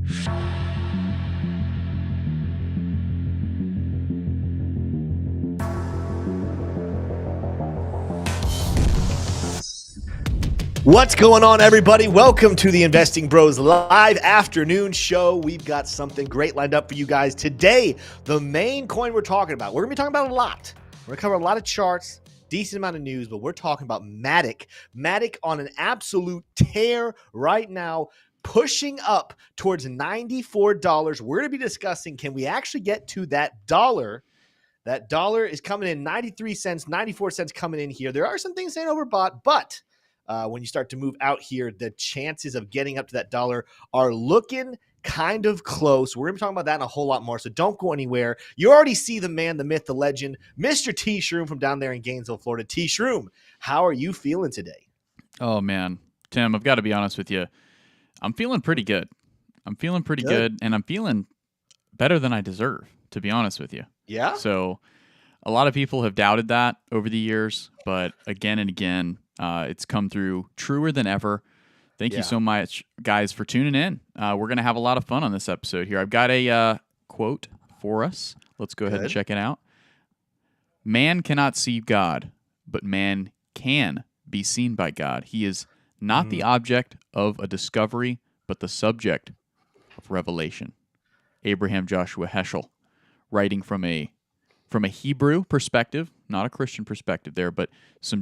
What's going on, everybody? Welcome to the Investing Bros live afternoon show. We've got something great lined up for you guys today. The main coin we're talking about, we're going to be talking about a lot. We're going to cover a lot of charts, decent amount of news, but we're talking about MATIC. MATIC on an absolute tear right now, pushing up towards $94. We're going to be discussing, can we actually get to that dollar? That dollar is coming in 93 cents, 94 cents coming in here. There are some things saying overbought, but when you start to move out here, the chances of getting up to that dollar are looking kind of close. We're going to be talking about that and a whole lot more, so don't go anywhere. You already see the man, the myth, the legend, Mr. T. Shroom from down there in Gainesville, Florida. T. Shroom, how are you feeling today? Oh, man. Tim, I've got to be honest with you. I'm feeling pretty good. I'm feeling pretty good, and I'm feeling better than I deserve, to be honest with you. Yeah? So a lot of people have doubted that over the years, but again and again, it's come through truer than ever. Thank you so much, guys, for tuning in. We're going to have a lot of fun on this episode here. I've got a quote for us. Let's go ahead and check it out. Man cannot see God, but man can be seen by God. He is not the object of a discovery, but the subject of revelation. Abraham Joshua Heschel, writing from a Hebrew perspective, not a Christian perspective there, but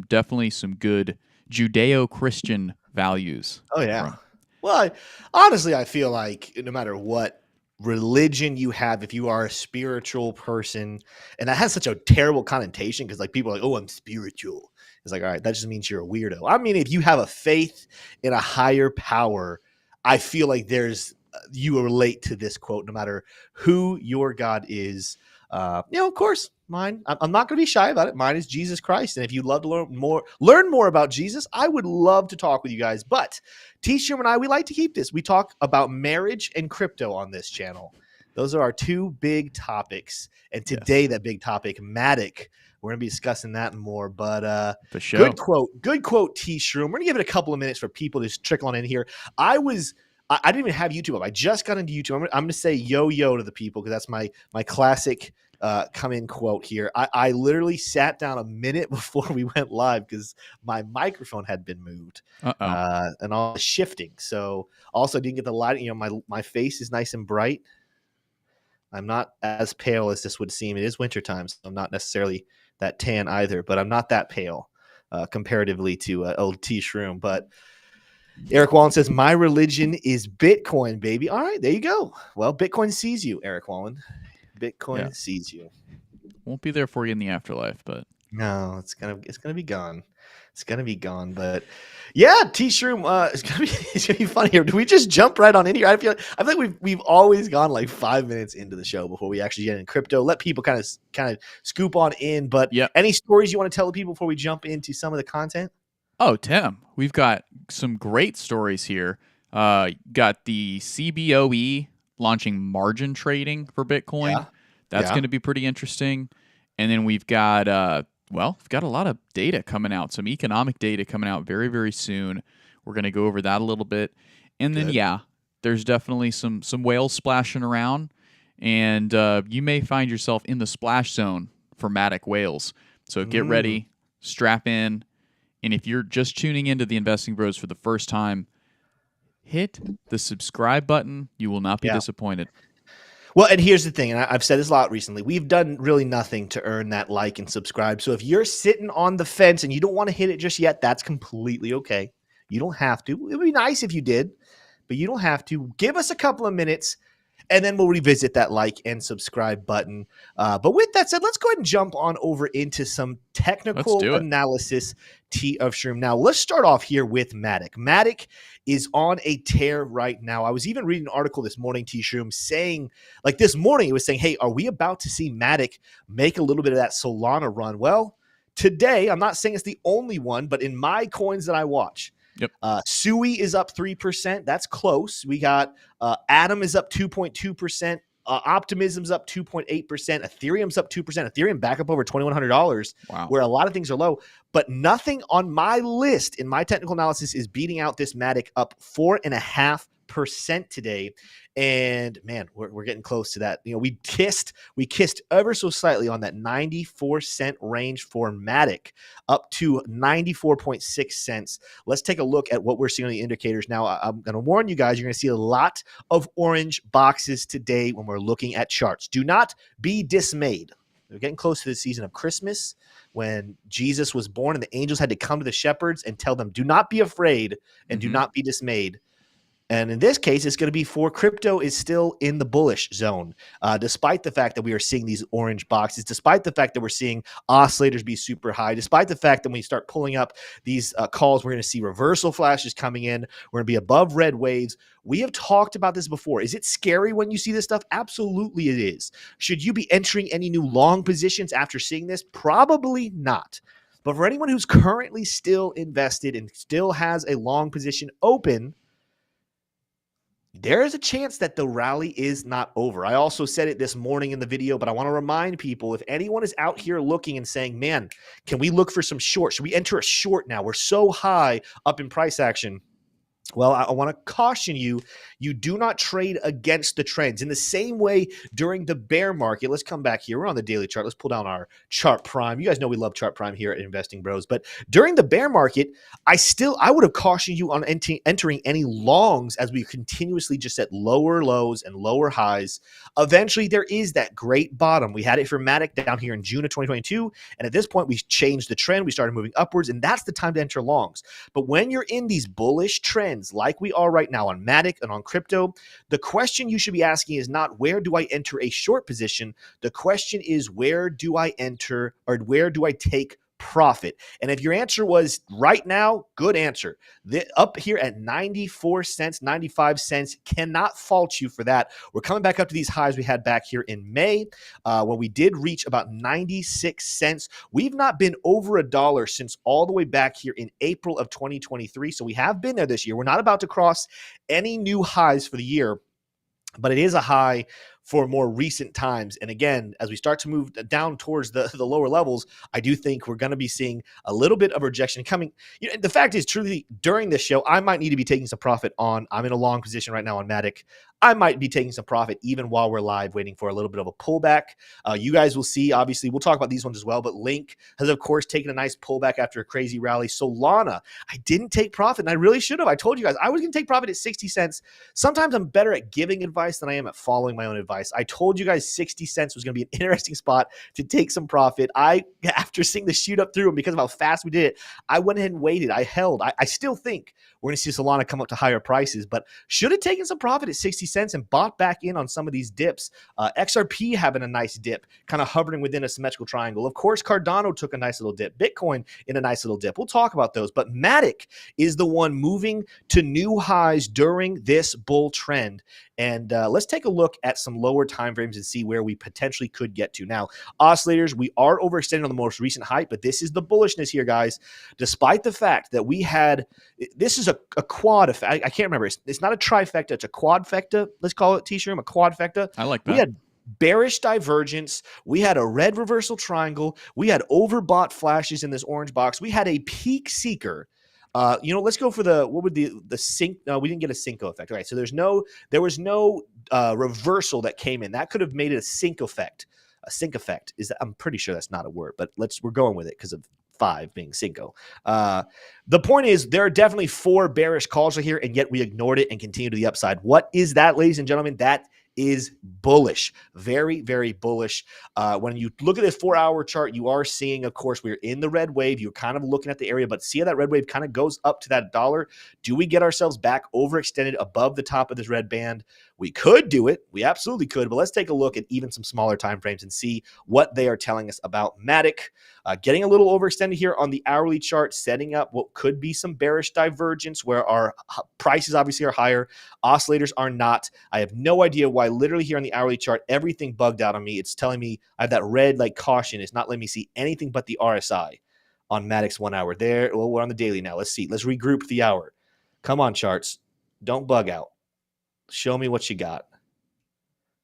definitely some good Judeo-Christian values. Oh, yeah. Well, honestly, I feel like no matter what religion you have, if you are a spiritual person, and that has such a terrible connotation because like people are like, oh, I'm spiritual. It's like, all right, that just means you're a weirdo. I mean, if you have a faith in a higher power, I feel like you relate to this quote no matter who your God is. Of course, mine, I'm not going to be shy about it. Mine is Jesus Christ. And if you'd love to learn more about Jesus, I would love to talk with you guys. But T-Shroom and I, we like to keep this. We talk about marriage and crypto on this channel. Those are our two big topics. And today, that big topic, MATIC, we're going to be discussing that and more. But for sure. Good quote, T-Shroom. We're going to give it a couple of minutes for people to trickle on in here. I didn't even have YouTube up. I just got into YouTube. I'm going to say yo-yo to the people because that's my classic come in quote here. I literally sat down a minute before we went live because my microphone had been moved and all the shifting. So also didn't get the lighting. My face is nice and bright. I'm not as pale as this would seem. It is wintertime, so I'm not necessarily that tan either, but I'm not that pale comparatively to old T-Shroom. But Eric Wallen says, my religion is Bitcoin, baby. All right, there you go. Well, Bitcoin sees you, Eric Wallen. Bitcoin sees you. Won't be there for you in the afterlife, but no, it's gonna be gone. It's gonna be gone. But yeah, T-Shroom, it's gonna be funny here. Do we just jump right on in here? I feel like we've always gone like 5 minutes into the show before we actually get in crypto. Let people kind of scoop on in. But any stories you want to tell the people before we jump into some of the content? Oh, Tim, we've got some great stories here. Got the CBOE launching margin trading for Bitcoin. That's going to be pretty interesting. And then we've got a lot of data coming out, some economic data coming out very, very soon. We're going to go over that a little bit. And then, there's definitely some whales splashing around. And you may find yourself in the splash zone for MATIC whales. So get ready, strap in. And if you're just tuning into the Investing Bros for the first time, hit the subscribe button. You will not be disappointed. Well, and here's the thing, and I've said this a lot recently. We've done really nothing to earn that like and subscribe. So if you're sitting on the fence and you don't want to hit it just yet, that's completely okay. You don't have to. It would be nice if you did, but you don't have to. Give us a couple of minutes, and then we'll revisit that like and subscribe button. But with that said, let's go ahead and jump on over into some technical analysis of Shroom. Now, let's start off here with MATIC. MATIC is on a tear right now. I was even reading an article this morning, T-Shroom, saying, like this morning, it was saying, hey, are we about to see MATIC make a little bit of that Solana run? Well, today, I'm not saying it's the only one, but in my coins that I watch, Sui is up 3%. That's close. We got Atom is up 2.2%. Optimism's up 2.8%. Ethereum's up 2%. Ethereum back up over $2,100. Wow. Where a lot of things are low. But nothing on my list in my technical analysis is beating out this MATIC up 4.5%. today. And man, we're getting close to that. We kissed ever so slightly on that 94-cent range for MATIC, up to 94.6 cents. Let's take a look at what we're seeing on the indicators now. I'm going to warn you guys, you're going to see a lot of orange boxes today when we're looking at charts. Do not be dismayed. We're getting close to the season of Christmas, when Jesus was born and the angels had to come to the shepherds and tell them, do not be afraid and do not be dismayed. And in this case, it's going to be for crypto is still in the bullish zone, despite the fact that we are seeing these orange boxes, despite the fact that we're seeing oscillators be super high, despite the fact that when we start pulling up these calls, we're going to see reversal flashes coming in. We're going to be above red waves. We have talked about this before. Is it scary when you see this stuff? Absolutely it is. Should you be entering any new long positions after seeing this? Probably not. But for anyone who's currently still invested and still has a long position open, there is a chance that the rally is not over. I also said it this morning in the video, but I want to remind people, if anyone is out here looking and saying, man, can we look for some short? Should we enter a short now? We're so high up in price action. Well, I want to caution you, you do not trade against the trends. In the same way during the bear market, let's come back here. We're on the daily chart. Let's pull down our chart prime. You guys know we love chart prime here at Investing Bros. But during the bear market, I would have cautioned you on entering any longs as we continuously just set lower lows and lower highs. Eventually, there is that great bottom. We had it for MATIC down here in June of 2022. And at this point, we changed the trend. We started moving upwards, and that's the time to enter longs. But when you're in these bullish trends, like we are right now on MATIC and on crypto, the question you should be asking is not where do I enter a short position? The question is where do I enter, or where do I take profit? And if your answer was right now, good answer. Up here at 94 cents, 95 cents, cannot fault you for that. We're coming back up to these highs we had back here in May when we did reach about 96 cents. We've not been over $1 since all the way back here in April of 2023. So we have been there this year. We're not about to cross any new highs for the year, but it is a high for more recent times. And again, as we start to move down towards the lower levels, I do think we're going to be seeing a little bit of rejection coming. The fact is, truly, during this show, I might need to be taking some profit on, I'm in a long position right now on MATIC. I might be taking some profit even while we're live, waiting for a little bit of a pullback. You guys will see, obviously, we'll talk about these ones as well, but Link has, of course, taken a nice pullback after a crazy rally. Solana, I didn't take profit, and I really should have. I told you guys I was going to take profit at 60 cents. Sometimes I'm better at giving advice than I am at following my own advice. I told you guys 60 cents was going to be an interesting spot to take some profit. After seeing the shoot up through, and because of how fast we did it, I went ahead and waited. I held. I still think we're going to see Solana come up to higher prices, but should have taken some profit at 60 cents and bought back in on some of these dips. XRP having a nice dip, kind of hovering within a symmetrical triangle. Of course, Cardano took a nice little dip. Bitcoin in a nice little dip. We'll talk about those, but MATIC is the one moving to new highs during this bull trend. And let's take a look at some lower time frames and see where we potentially could get to. Now, oscillators, we are overextended on the most recent height, but this is the bullishness here, guys. Despite the fact that we had, this is a quad effect. I can't remember. It's not a trifecta. It's a quadfecta. Let's call it, T-Shroom, a quadfecta. I like that. We had bearish divergence. We had a red reversal triangle. We had overbought flashes in this orange box. We had a peak seeker. Let's go for what would the sync? No, we didn't get a Cinco effect. All right. So there was no reversal that came in. That could have made it a sync effect. A sync effect I'm pretty sure that's not a word, but we're going with it because of 5 being Cinco. The point is, there are definitely 4 bearish calls right here, and yet we ignored it and continued to the upside. What is that, ladies and gentlemen? That is bullish. Very, very bullish. When you look at this 4-hour chart, you are seeing, of course, we're in the red wave. You're kind of looking at the area, but see how that red wave kind of goes up to that $1. Do we get ourselves back overextended above the top of this red band? We could do it. We absolutely could, but let's take a look at even some smaller time frames and see what they are telling us about MATIC. Getting a little overextended here on the hourly chart, setting up what could be some bearish divergence where our prices obviously are higher. Oscillators are not. I have no idea why literally here on the hourly chart, everything bugged out on me. It's telling me I have that red caution. It's not letting me see anything but the RSI on MATIC's 1 hour there. Well, we're on the daily now. Let's see. Let's regroup the hour. Come on, charts. Don't bug out. Show me what you got.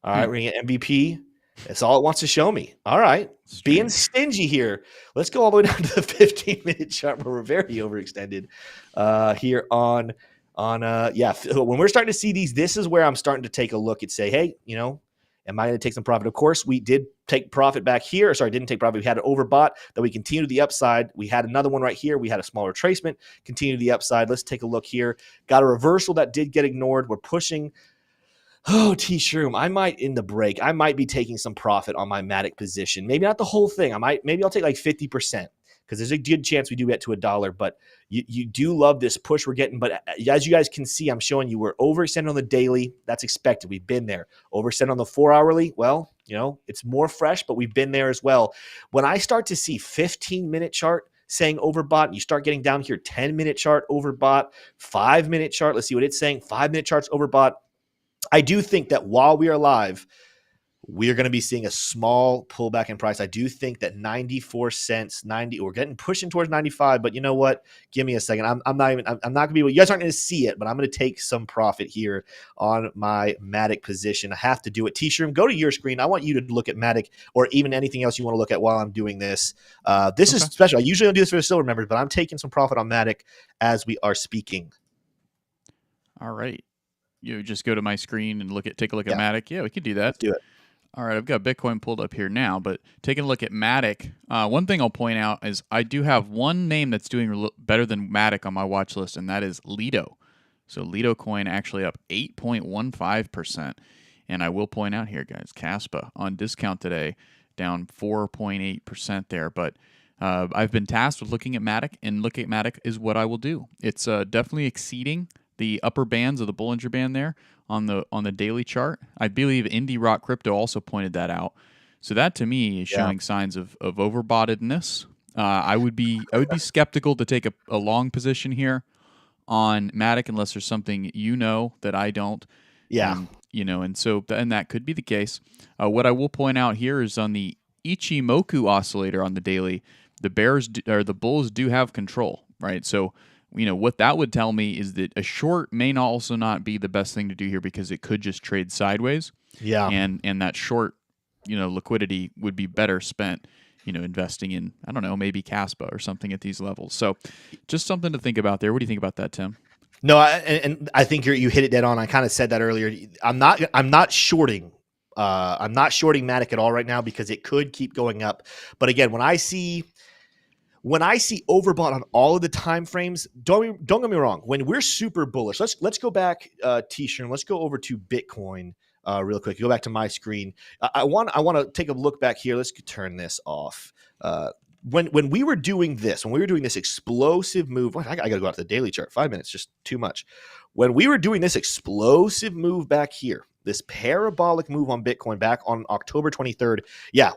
All right, we're going to get MVP. That's all it wants to show me. All right. Being stingy here. Let's go all the way down to the 15-minute chart where we're very overextended here on on when we're starting to see these, this is where I'm starting to take a look and say, hey, am I going to take some profit? Of course, we did take profit back here. Sorry, didn't take profit. We had it overbought. Then we continued to the upside. We had another one right here. We had a small retracement, continue to the upside. Let's take a look here. Got a reversal that did get ignored. We're pushing. Oh, T-Shroom, I might in the break. I might be taking some profit on my MATIC position. Maybe not the whole thing. Maybe I'll take like 50% because there's a good chance we do get to $1. But you do love this push we're getting. But as you guys can see, I'm showing you we're overextended on the daily. That's expected. We've been there. Overextended on the 4-hourly. Well, it's more fresh, but we've been there as well. When I start to see 15-minute chart saying overbought, and you start getting down here, 10-minute chart overbought, 5-minute chart. Let's see what it's saying. 5-minute charts overbought. I do think that while we are live, we are going to be seeing a small pullback in price. I do think that 94 cents, we're getting pushing towards 95, but you know what? Give me a second. I'm not going to be able, you guys aren't going to see it, but I'm going to take some profit here on my MATIC position. I have to do it. T-Shroom, go to your screen. I want you to look at MATIC or even anything else you want to look at while I'm doing this. This is special. I usually don't do this for the silver members, but I'm taking some profit on MATIC as we are speaking. All right. You just go to my screen and take a look at MATIC. Yeah, we could do that. Let's do it. All right, I've got Bitcoin pulled up here now, but taking a look at MATIC, one thing I'll point out is I do have one name that's doing better than MATIC on my watch list, and that is Lido. So Lido coin actually up 8.15%. And I will point out here, guys, Kaspa on discount today, down 4.8% there. But I've been tasked with looking at MATIC, and looking at MATIC is what I will do. It's definitely exceeding the upper bands of the Bollinger Band there on the daily chart. I believe Indie Rock Crypto also pointed that out. So that to me is showing signs of overboughtedness. I would be skeptical to take a long position here on MATIC unless there's something that I don't. Yeah. And that could be the case. What I will point out here is on the Ichimoku oscillator on the daily, the bulls do have control, right? So what that would tell me is that a short may also not be the best thing to do here because it could just trade sideways. Yeah. And that short, liquidity would be better spent, investing in, I don't know, maybe Kaspa or something at these levels. So just something to think about there. What do you think about that, Tim? No, I think you hit it dead on. I kind of said that earlier. I'm not shorting. I'm not shorting MATIC at all right now because it could keep going up. But again, when I see overbought on all of the time frames, don't get me wrong. When we're super bullish, let's go back, T-Shirt. Let's go over to Bitcoin real quick. Go back to my screen. I want to take a look back here. Let's turn this off. When we were doing this, explosive move, I got to go out to the daily chart. 5 minutes, just too much. When we were doing this explosive move back here, this parabolic move on Bitcoin back on October 23rd,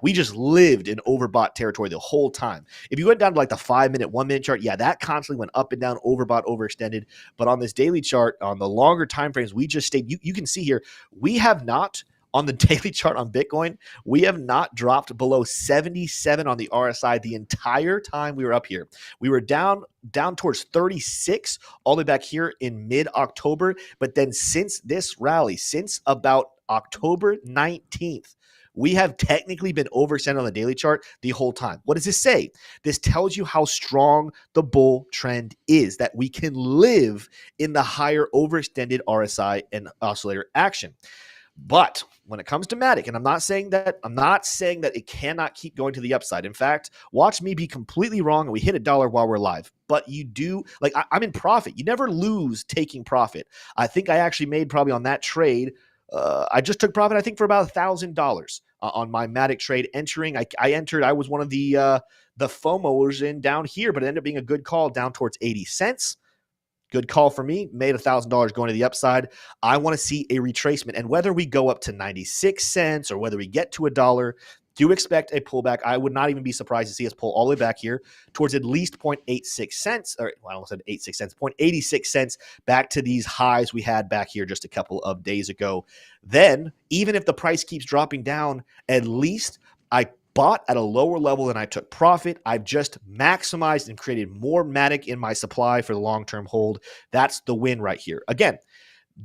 we just lived in overbought territory the whole time. If you went down to like the 5 minute, 1 minute chart, that constantly went up and down, overbought, overextended. But on this daily chart, on the longer time frames, we just stayed. You can see here, we have not, on the daily chart on Bitcoin, we have not dropped below 77 on the RSI the entire time we were up here. We were down towards 36 all the way back here in mid-October. But then since this rally, since about October 19th, we have technically been overextended on the daily chart the whole time. What does this say? This tells you how strong the bull trend is, that we can live in the higher overextended RSI and oscillator action. But when it comes to MATIC, and I'm not saying that it cannot keep going to the upside. In fact, watch me be completely wrong and we hit $1 while we're live. But you do, I'm in profit. You never lose taking profit. I think I actually made probably on that trade. I just took profit, I think, for about $1,000 on my MATIC trade entering. I entered. I was one of the FOMOs in down here, but it ended up being a good call down towards 80 cents. Good call for me. Made $1,000 going to the upside. I want to see a retracement. And whether we go up to 96 cents or whether we get to $1, do expect a pullback. I would not even be surprised to see us pull all the way back here towards at least 0.86 cents. Or I almost said 86 cents, 0.86 cents back to these highs we had back here just a couple of days ago. Then, even if the price keeps dropping down, at least I bought at a lower level than I took profit. I've just maximized and created more MATIC in my supply for the long-term hold. That's the win right here. Again,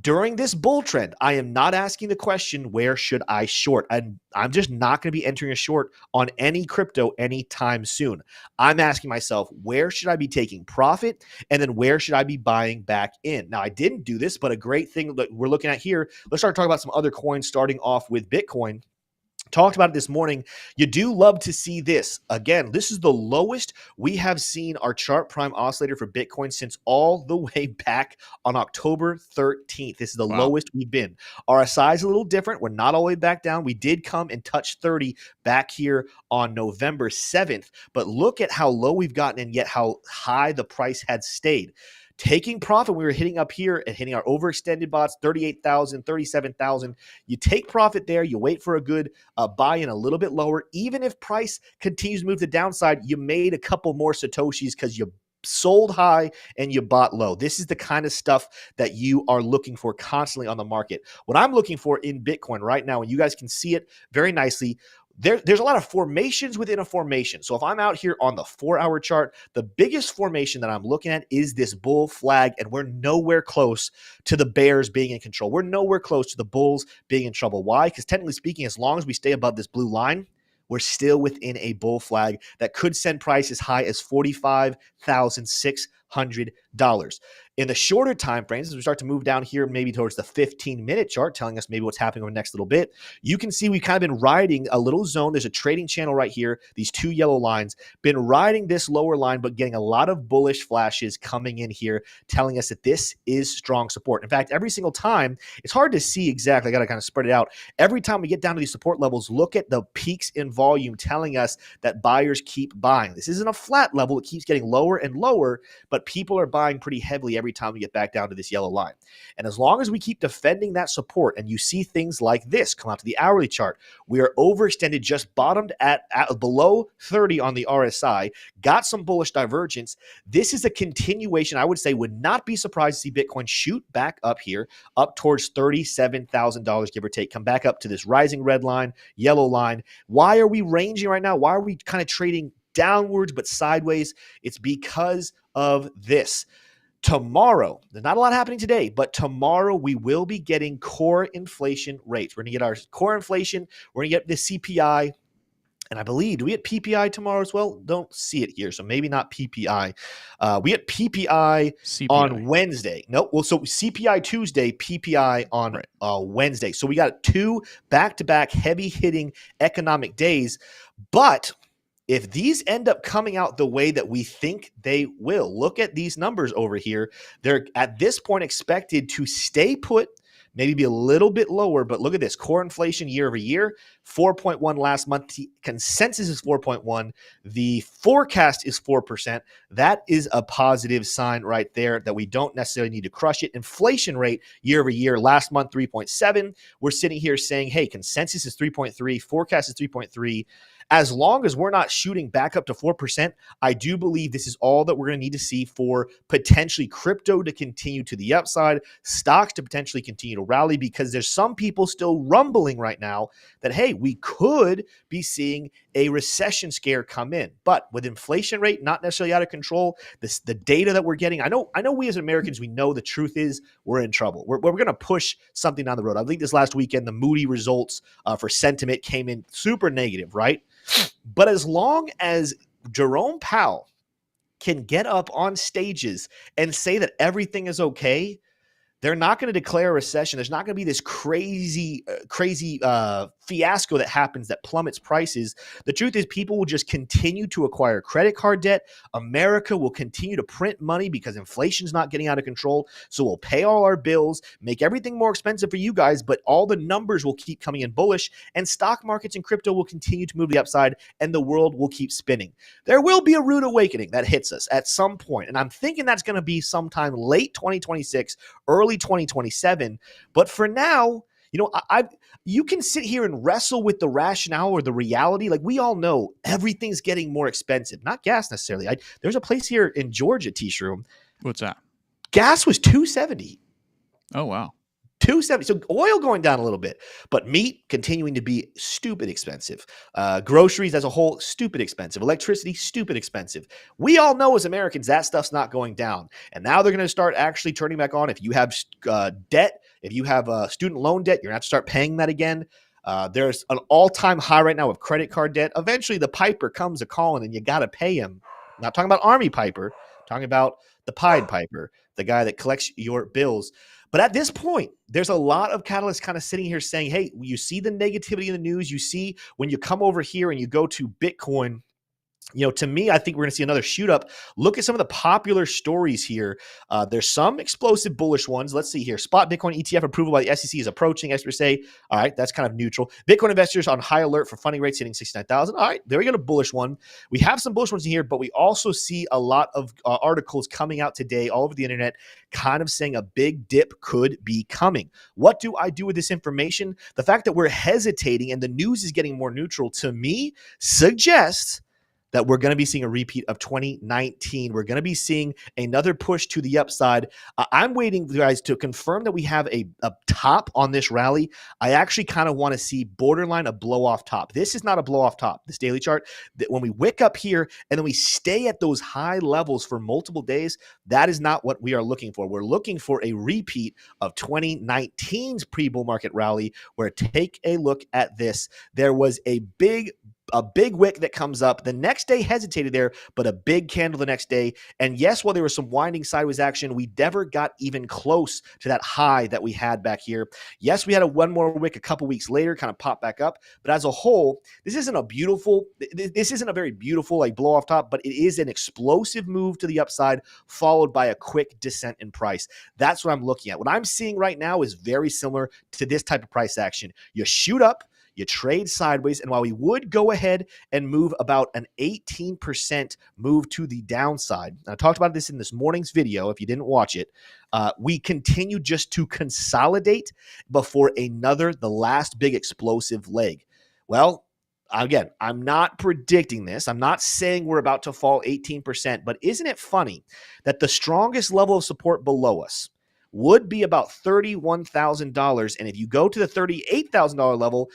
During this bull trend, I am not asking the question, where should I short? I'm just not going to be entering a short on any crypto anytime soon. I'm asking myself, where should I be taking profit? And then where should I be buying back in? Now, I didn't do this, but a great thing that we're looking at here, let's start talking about some other coins, starting off with Bitcoin. Talked about it this morning. You do love to see this. Again, this is the lowest we have seen our chart prime oscillator for Bitcoin since all the way back on October 13th. This is the lowest we've been. RSI is a little different. We're not all the way back down. We did come and touch 30 back here on November 7th. But look at how low we've gotten and yet how high the price had stayed. Taking profit, we were hitting up here and hitting our overextended bots, 38,000, 37,000. You take profit there. You wait for a good buy-in a little bit lower. Even if price continues to move to the downside, you made a couple more Satoshis because you sold high and you bought low. This is the kind of stuff that you are looking for constantly on the market. What I'm looking for in Bitcoin right now, and you guys can see it very nicely, there's a lot of formations within a formation. So if I'm out here on the 4-hour chart, the biggest formation that I'm looking at is this bull flag, and we're nowhere close to the bears being in control. We're nowhere close to the bulls being in trouble. Why? Because technically speaking, as long as we stay above this blue line, we're still within a bull flag that could send price as high as $45,600. In the shorter time frames, as we start to move down here, maybe towards the 15-minute chart, telling us maybe what's happening over the next little bit, you can see we've kind of been riding a little zone. There's a trading channel right here, these two yellow lines, been riding this lower line, but getting a lot of bullish flashes coming in here, telling us that this is strong support. In fact, every single time, it's hard to see exactly. I got to kind of spread it out. Every time we get down to these support levels, look at the peaks in volume telling us that buyers keep buying. This isn't a flat level. It keeps getting lower and lower, but people are buying pretty heavily every time we get back down to this yellow line. And as long as we keep defending that support and you see things like this come out to the hourly chart, we are overextended, just bottomed at below 30 on the RSI, got some bullish divergence. This is a continuation. I would say would not be surprised to see Bitcoin shoot back up here, up towards $37,000, give or take, come back up to this rising red line, yellow line. Why are we ranging right now? Why are we kind of trading downwards but sideways? It's because of this. Tomorrow, there's not a lot happening today, but tomorrow we will be getting core inflation rates. We're going to get our core inflation. We're going to get the CPI. And I believe, do we get PPI tomorrow as well? Don't see it here, so maybe not PPI. We get PPI on Wednesday. Nope. Well, so CPI Tuesday, PPI on Wednesday. So we got 2 back-to-back heavy-hitting economic days. But if these end up coming out the way that we think they will, look at these numbers over here. They're at this point expected to stay put, maybe be a little bit lower, but look at this. Core inflation year over year, 4.1 last month. The consensus is 4.1. The forecast is 4%. That is a positive sign right there that we don't necessarily need to crush it. Inflation rate year over year, last month, 3.7. We're sitting here saying, hey, consensus is 3.3, forecast is 3.3. As long as we're not shooting back up to 4%, I do believe this is all that we're going to need to see for potentially crypto to continue to the upside, stocks to potentially continue to rally, because there's some people still rumbling right now that, hey, we could be seeing a recession scare come in. But with inflation rate not necessarily out of control, the data that we're getting, I know we as Americans, we know the truth is we're in trouble. We're going to push something down the road. I think this last weekend, the Moody results for sentiment came in super negative, right? But as long as Jerome Powell can get up on stages and say that everything is okay, they're not going to declare a recession. There's not going to be this crazy fiasco that happens that plummets prices. The truth is people will just continue to acquire credit card debt. America will continue to print money because inflation's not getting out of control. So we'll pay all our bills, make everything more expensive for you guys, but all the numbers will keep coming in bullish, and stock markets and crypto will continue to move to the upside, and the world will keep spinning. There will be a rude awakening that hits us at some point, and I'm thinking that's going to be sometime late 2026, early 2027. But for now, you can sit here and wrestle with the rationale or the reality. Like, we all know everything's getting more expensive, not gas necessarily. There's a place here in Georgia, T-Shroom. What's that? Gas was $2.70. Oh, wow. 270. So oil going down a little bit, but meat continuing to be stupid expensive. Groceries as a whole, stupid expensive. Electricity, stupid expensive. We all know as Americans that stuff's not going down. And now they're going to start actually turning back on. If you have debt, if you have student loan debt, you're going to have to start paying that again. There's an all-time high right now of credit card debt. Eventually, the Piper comes a calling, and you got to pay him. I'm not talking about Army Piper. I'm talking about the Pied Piper, the guy that collects your bills. But at this point, there's a lot of catalysts kind of sitting here saying, hey, you see the negativity in the news. You see when you come over here and you go to Bitcoin, to me, I think we're going to see another shoot up. Look at some of the popular stories here. There's some explosive bullish ones. Let's see here. Spot Bitcoin ETF approval by the SEC is approaching. Experts say, all right, that's kind of neutral. Bitcoin investors on high alert for funding rates hitting 69,000. All right, there we go, a bullish one. We have some bullish ones in here, but we also see a lot of articles coming out today all over the internet kind of saying a big dip could be coming. What do I do with this information? The fact that we're hesitating and the news is getting more neutral, to me, suggests that we're going to be seeing a repeat of 2019. We're going to be seeing another push to the upside. I'm waiting, guys, to confirm that we have a top on this rally. I actually kind of want to see borderline a blow off top. This is not a blow off top, this daily chart. When we wick up here and then we stay at those high levels for multiple days, that is not what we are looking for. We're looking for a repeat of 2019's pre-bull market rally, where, take a look at this. There was a big wick that comes up. The next day hesitated there, but a big candle the next day. And yes, while there was some winding sideways action, we never got even close to that high that we had back here. Yes, we had one more wick a couple weeks later, kind of pop back up. But as a whole, this isn't a very beautiful like blow off top, but it is an explosive move to the upside followed by a quick descent in price. That's what I'm looking at. What I'm seeing right now is very similar to this type of price action. You shoot up, you trade sideways, and while we would go ahead and move about an 18% move to the downside, I talked about this in this morning's video if you didn't watch it, we continue just to consolidate before the last big explosive leg. Well, again, I'm not predicting this. I'm not saying we're about to fall 18%, but isn't it funny that the strongest level of support below us would be about $31,000. And if you go to the $38,000 level,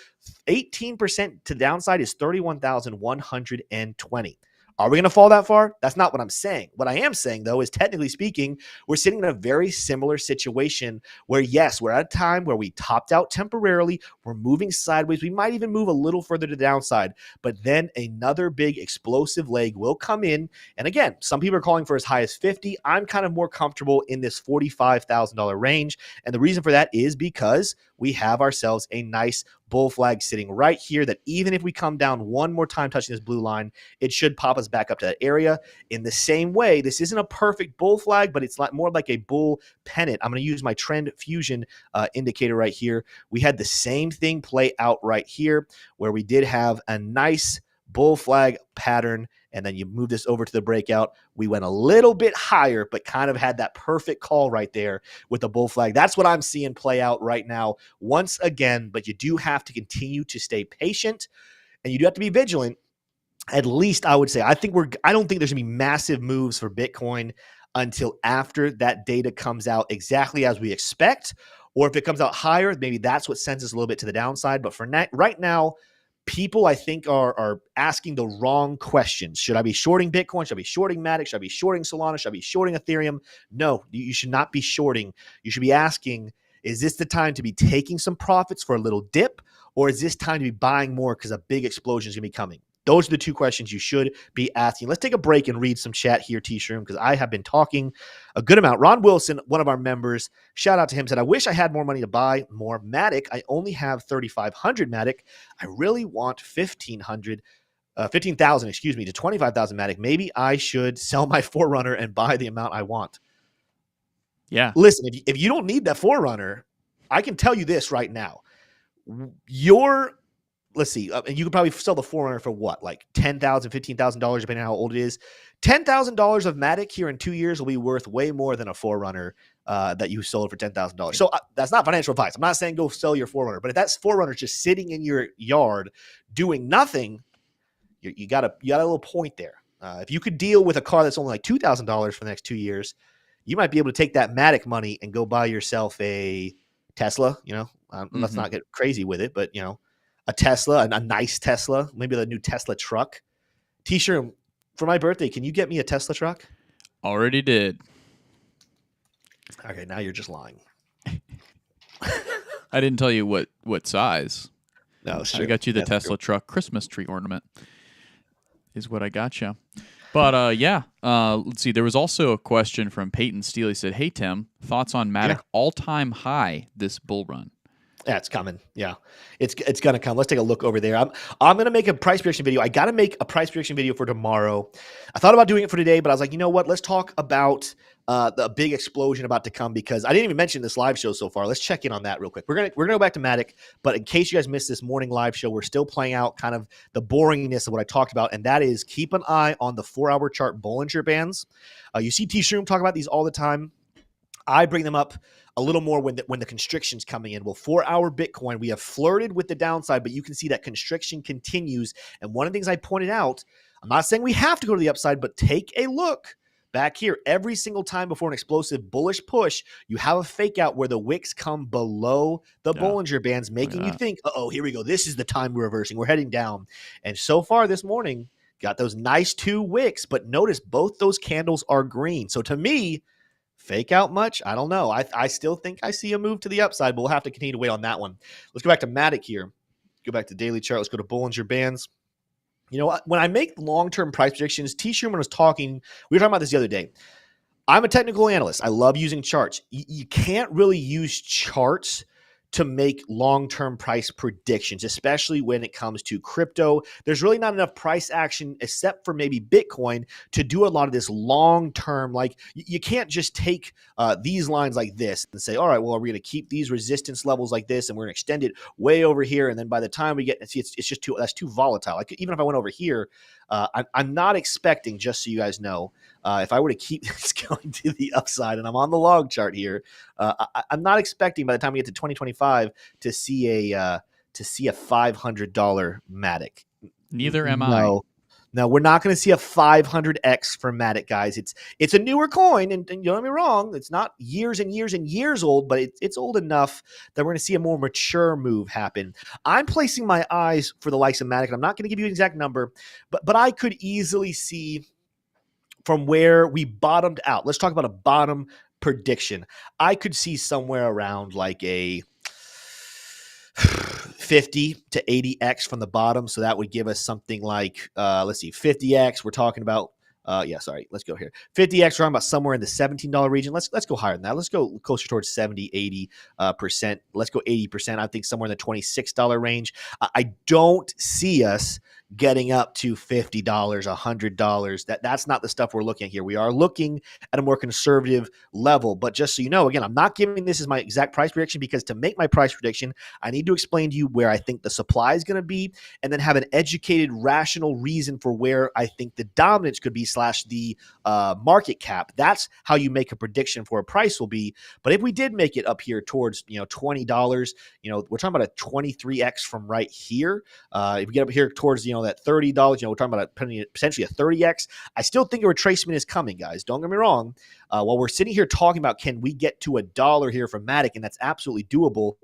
18% to downside is $31,120. Are we going to fall that far? That's not what I'm saying. What I am saying, though, is technically speaking, we're sitting in a very similar situation where, yes, we're at a time where we topped out temporarily. We're moving sideways. We might even move a little further to the downside, but then another big explosive leg will come in. And again, some people are calling for as high as 50. I'm kind of more comfortable in this $45,000 range. And the reason for that is because we have ourselves a nice bull flag sitting right here that even if we come down one more time touching this blue line, it should pop us back up to that area. In the same way, this isn't a perfect bull flag, but it's more like a bull pennant. I'm going to use my trend fusion indicator right here. We had the same thing play out right here where we did have a nice bull flag pattern, and then you move this over to the breakout. We went a little bit higher, but kind of had that perfect call right there with the bull flag. That's what I'm seeing play out right now once again, but you do have to continue to stay patient, and you do have to be vigilant. At least I would say, I don't think there's gonna be massive moves for Bitcoin until after that data comes out exactly as we expect, or if it comes out higher, maybe that's what sends us a little bit to the downside. But for right now, people, I think, are asking the wrong questions. Should I be shorting Bitcoin? Should I be shorting MATIC? Should I be shorting Solana? Should I be shorting Ethereum? No, you should not be shorting. You should be asking, is this the time to be taking some profits for a little dip? Or is this time to be buying more because a big explosion is going to be coming? Those are the two questions you should be asking. Let's take a break and read some chat here, T-Shroom, because I have been talking a good amount. Ron Wilson, one of our members, shout out to him, said, I wish I had more money to buy more MATIC. I only have 3,500 MATIC. I really want 15,000, to 25,000 MATIC. Maybe I should sell my Forerunner and buy the amount I want. Yeah. Listen, if you don't need that Forerunner, I can tell you this right now. Let's see, and you could probably sell the Forerunner for what, like $10,000, $15,000, depending on how old it is. $10,000 of MATIC here in 2 years will be worth way more than a Forerunner that you sold for $10,000. So that's not financial advice. I'm not saying go sell your Forerunner, but if that Forerunner is just sitting in your yard doing nothing, you got a little point there. If you could deal with a car that's only like $2,000 for the next 2 years, you might be able to take that MATIC money and go buy yourself a Tesla, let's not get crazy with it, but a Tesla, a nice Tesla, maybe the new Tesla truck. T-shirt for my birthday. Can you get me a Tesla truck? Already did. Okay, now you're just lying. I didn't tell you what size. No, it's true. I got you the Tesla truck Christmas tree ornament is what I got you. But let's see. There was also a question from Peyton Steele. He said, "Hey Tim, thoughts on MATIC all-time high this bull run?" Yeah, it's coming. Yeah, it's gonna come. Let's take a look over there. I'm gonna make a price prediction video. I gotta make a price prediction video for tomorrow. I thought about doing it for today, but I was like, you know what? Let's talk about the big explosion about to come, because I didn't even mention this live show so far. Let's check in on that real quick. We're gonna go back to MATIC, but in case you guys missed this morning live show, we're still playing out kind of the boringness of what I talked about, and that is keep an eye on the 4-hour chart Bollinger Bands. You see T-Shroom talk about these all the time. I bring them up a little more when the constriction's coming in. Well, 4-hour Bitcoin, we have flirted with the downside, but you can see that constriction continues. And one of the things I pointed out, I'm not saying we have to go to the upside, but take a look back here. Every single time before an explosive bullish push, you have a fake out where the wicks come below the Bollinger Bands, making you think, oh, here we go. This is the time we're reversing. We're heading down. And so far this morning, got those nice 2 wicks, but notice both those candles are green. So to me, fake out much? I don't know. I still think I see a move to the upside, but we'll have to continue to wait on that one. Let's go back to MATIC here. Go back to daily chart. Let's go to Bollinger Bands. When I make long-term price predictions, T. Sherman was talking, we were talking about this the other day. I'm a technical analyst. I love using charts. You can't really use charts to make long-term price predictions, especially when it comes to crypto. There's really not enough price action, except for maybe Bitcoin, to do a lot of this long-term. Like, you can't just take these lines like this and say, all right, well, are we going to keep these resistance levels like this, and we're going to extend it way over here, and then by the time we get, see, it's just that's too volatile. Like, even if I went over here, I'm not expecting, just so you guys know, if I were to keep this going to the upside, and I'm on the log chart here, I'm not expecting by the time we get to 2025 to see a $500 MATIC. Neither am I. No, we're not going to see a 500x for MATIC, guys. It's a newer coin, and don't get me wrong, it's not years and years and years old, but it's old enough that we're going to see a more mature move happen. I'm placing my eyes for the likes of MATIC, and I'm not going to give you an exact number, but I could easily see from where we bottomed out. Let's talk about a bottom prediction. I could see somewhere around like a 50 to 80x from the bottom. So that would give us something like, let's see, 50x. We're talking about, let's go here. 50x, we're talking about somewhere in the $17 region. Let's go higher than that. Let's go closer towards 70, 80%. Let's go 80%. I think somewhere in the $26 range. I don't see us getting up to $50, $100. That's not the stuff we're looking at here. We are looking at a more conservative level. But just so you know, again, I'm not giving this as my exact price prediction, because to make my price prediction, I need to explain to you where I think the supply is going to be, and then have an educated, rational reason for where I think the dominance could be / the market cap. That's how you make a prediction for a price will be. But if we did make it up here towards $20, we're talking about a 23x from right here. If we get up here towards that $30, we're talking about potentially a 30x. I still think a retracement is coming, guys. Don't get me wrong. While we're sitting here talking about can we get to $1 here from MATIC, and that's absolutely doable,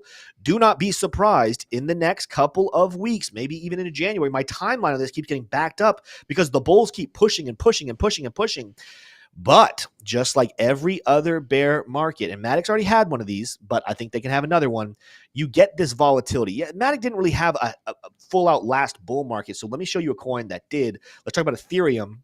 do not be surprised in the next couple of weeks, maybe even into January. My timeline of this keeps getting backed up because the bulls keep pushing and pushing and pushing and pushing. But just like every other bear market, and MATIC's already had one of these, but I think they can have another one, you get this volatility. Yeah, MATIC didn't really have a full-out last bull market, so let me show you a coin that did. Let's talk about Ethereum,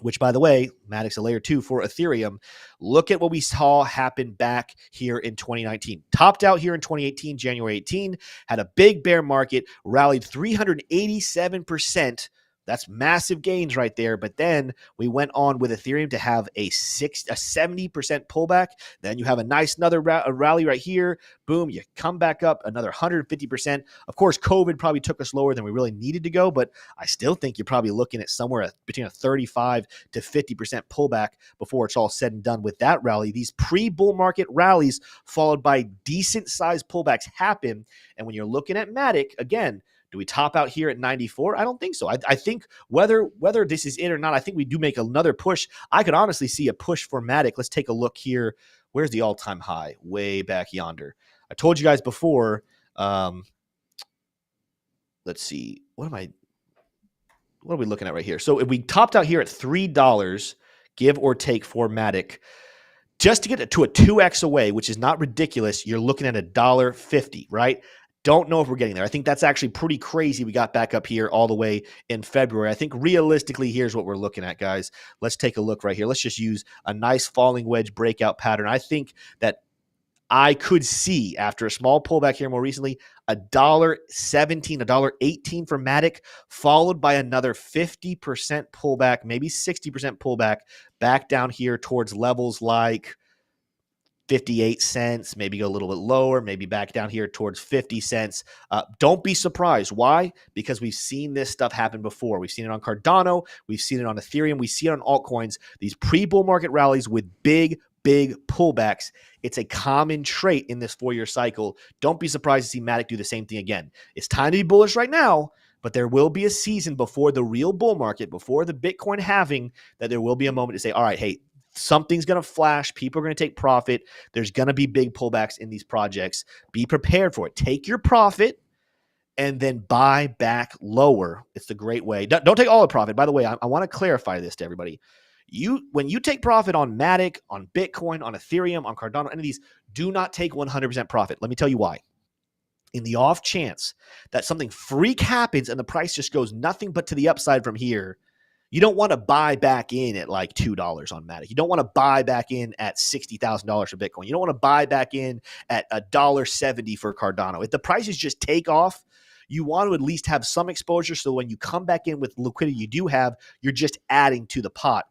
which, by the way, MATIC's a layer 2 for Ethereum. Look at what we saw happen back here in 2019. Topped out here in 2018, January 18, had a big bear market, rallied 387%. That's massive gains right there. But then we went on with Ethereum to have a 70% pullback. Then you have a nice another rally right here. Boom, you come back up another 150%. Of course, COVID probably took us lower than we really needed to go, but I still think you're probably looking at somewhere between a 35 to 50% pullback before it's all said and done with that rally. These pre-bull market rallies followed by decent-sized pullbacks happen. And when you're looking at MATIC, again, do we top out here at 94? I don't think so. I think whether this is it or not, I think we do make another push. I could honestly see a push for MATIC. Let's take a look here. Where's the all-time high? Way back yonder. I told you guys before. Let's see. What are we looking at right here? So if we topped out here at $3, give or take for MATIC, just to get it to a 2x away, which is not ridiculous, you're looking at $1.50, right? Don't know if we're getting there. I think that's actually pretty crazy. We got back up here all the way in February. I think realistically, here's what we're looking at, guys. Let's take a look right here. Let's just use a nice falling wedge breakout pattern. I think that I could see after a small pullback here more recently, $1.17, $1.18 for MATIC, followed by another 50% pullback, maybe 60% pullback back down here towards levels like 58 cents, maybe go a little bit lower, maybe back down here towards 50 cents. Don't be surprised. Why? Because we've seen this stuff happen before. We've seen it on Cardano. We've seen it on Ethereum. We see it on altcoins. These pre-bull market rallies with big pullbacks. It's a common trait in this 4-year cycle. Don't be surprised to see MATIC do the same thing again. It's time to be bullish right now, but there will be a season before the real bull market, before the Bitcoin halving, that there will be a moment to say, all right, hey, something's going to flash. People are going to take profit. There's going to be big pullbacks in these projects. Be prepared for it. Take your profit and then buy back lower. It's the great way. Don't take all the profit. By the way, I want to clarify this to everybody. When you take profit on MATIC, on Bitcoin, on Ethereum, on Cardano, any of these, do not take 100% profit. Let me tell you why. In the off chance that something freak happens and the price just goes nothing but to the upside from here, you don't want to buy back in at like $2 on MATIC. You don't want to buy back in at $60,000 for Bitcoin. You don't want to buy back in at $1.70 for Cardano. If the prices just take off, you want to at least have some exposure so when you come back in with liquidity you do have, you're just adding to the pot.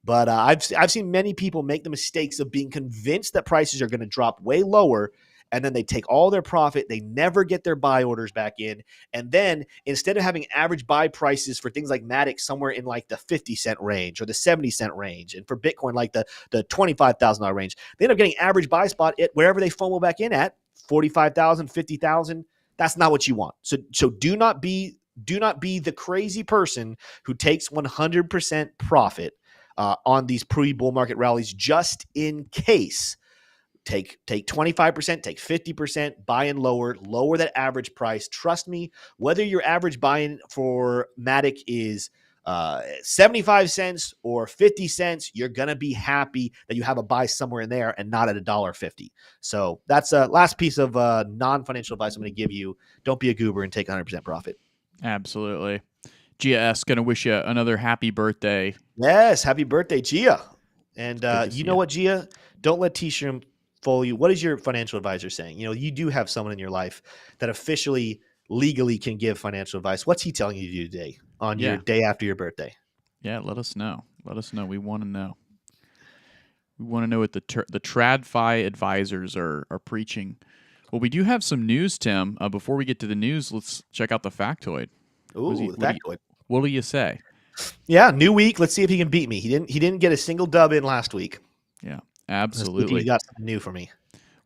But I've seen many people make the mistakes of being convinced that prices are going to drop way lower, and then they take all their profit. They never get their buy orders back in. And then instead of having average buy prices for things like MATIC somewhere in like the 50 cent range or the 70 cent range, and for Bitcoin like the $25,000 range, they end up getting average buy spot at wherever they FOMO back in at, 45,000, 50,000. That's not what you want. So do not be the crazy person who takes 100% profit on these pre-bull market rallies just in case. Take 25%, take 50%, buy in lower that average price. Trust me, whether your average buy-in for MATIC is 75 cents or 50 cents, you're going to be happy that you have a buy somewhere in there and not at $1.50. So that's a last piece of non-financial advice I'm going to give you. Don't be a goober and take 100% profit. Absolutely. Gia S. going to wish you another happy birthday. Yes, happy birthday, Gia. And you know what, Gia? Don't let T-Shroom fool you. What is your financial advisor saying? You know, you do have someone in your life that officially, legally can give financial advice. What's he telling you to do today on your day after your birthday? Yeah, let us know. Let us know. We want to know. We want to know what the TradFi advisors are preaching. Well, we do have some news, Tim. Before we get to the news, let's check out the factoid. Ooh, the factoid. What do you say? Yeah, new week. Let's see if he can beat me. He didn't get a single dub in last week. Yeah, absolutely. He got something new for me.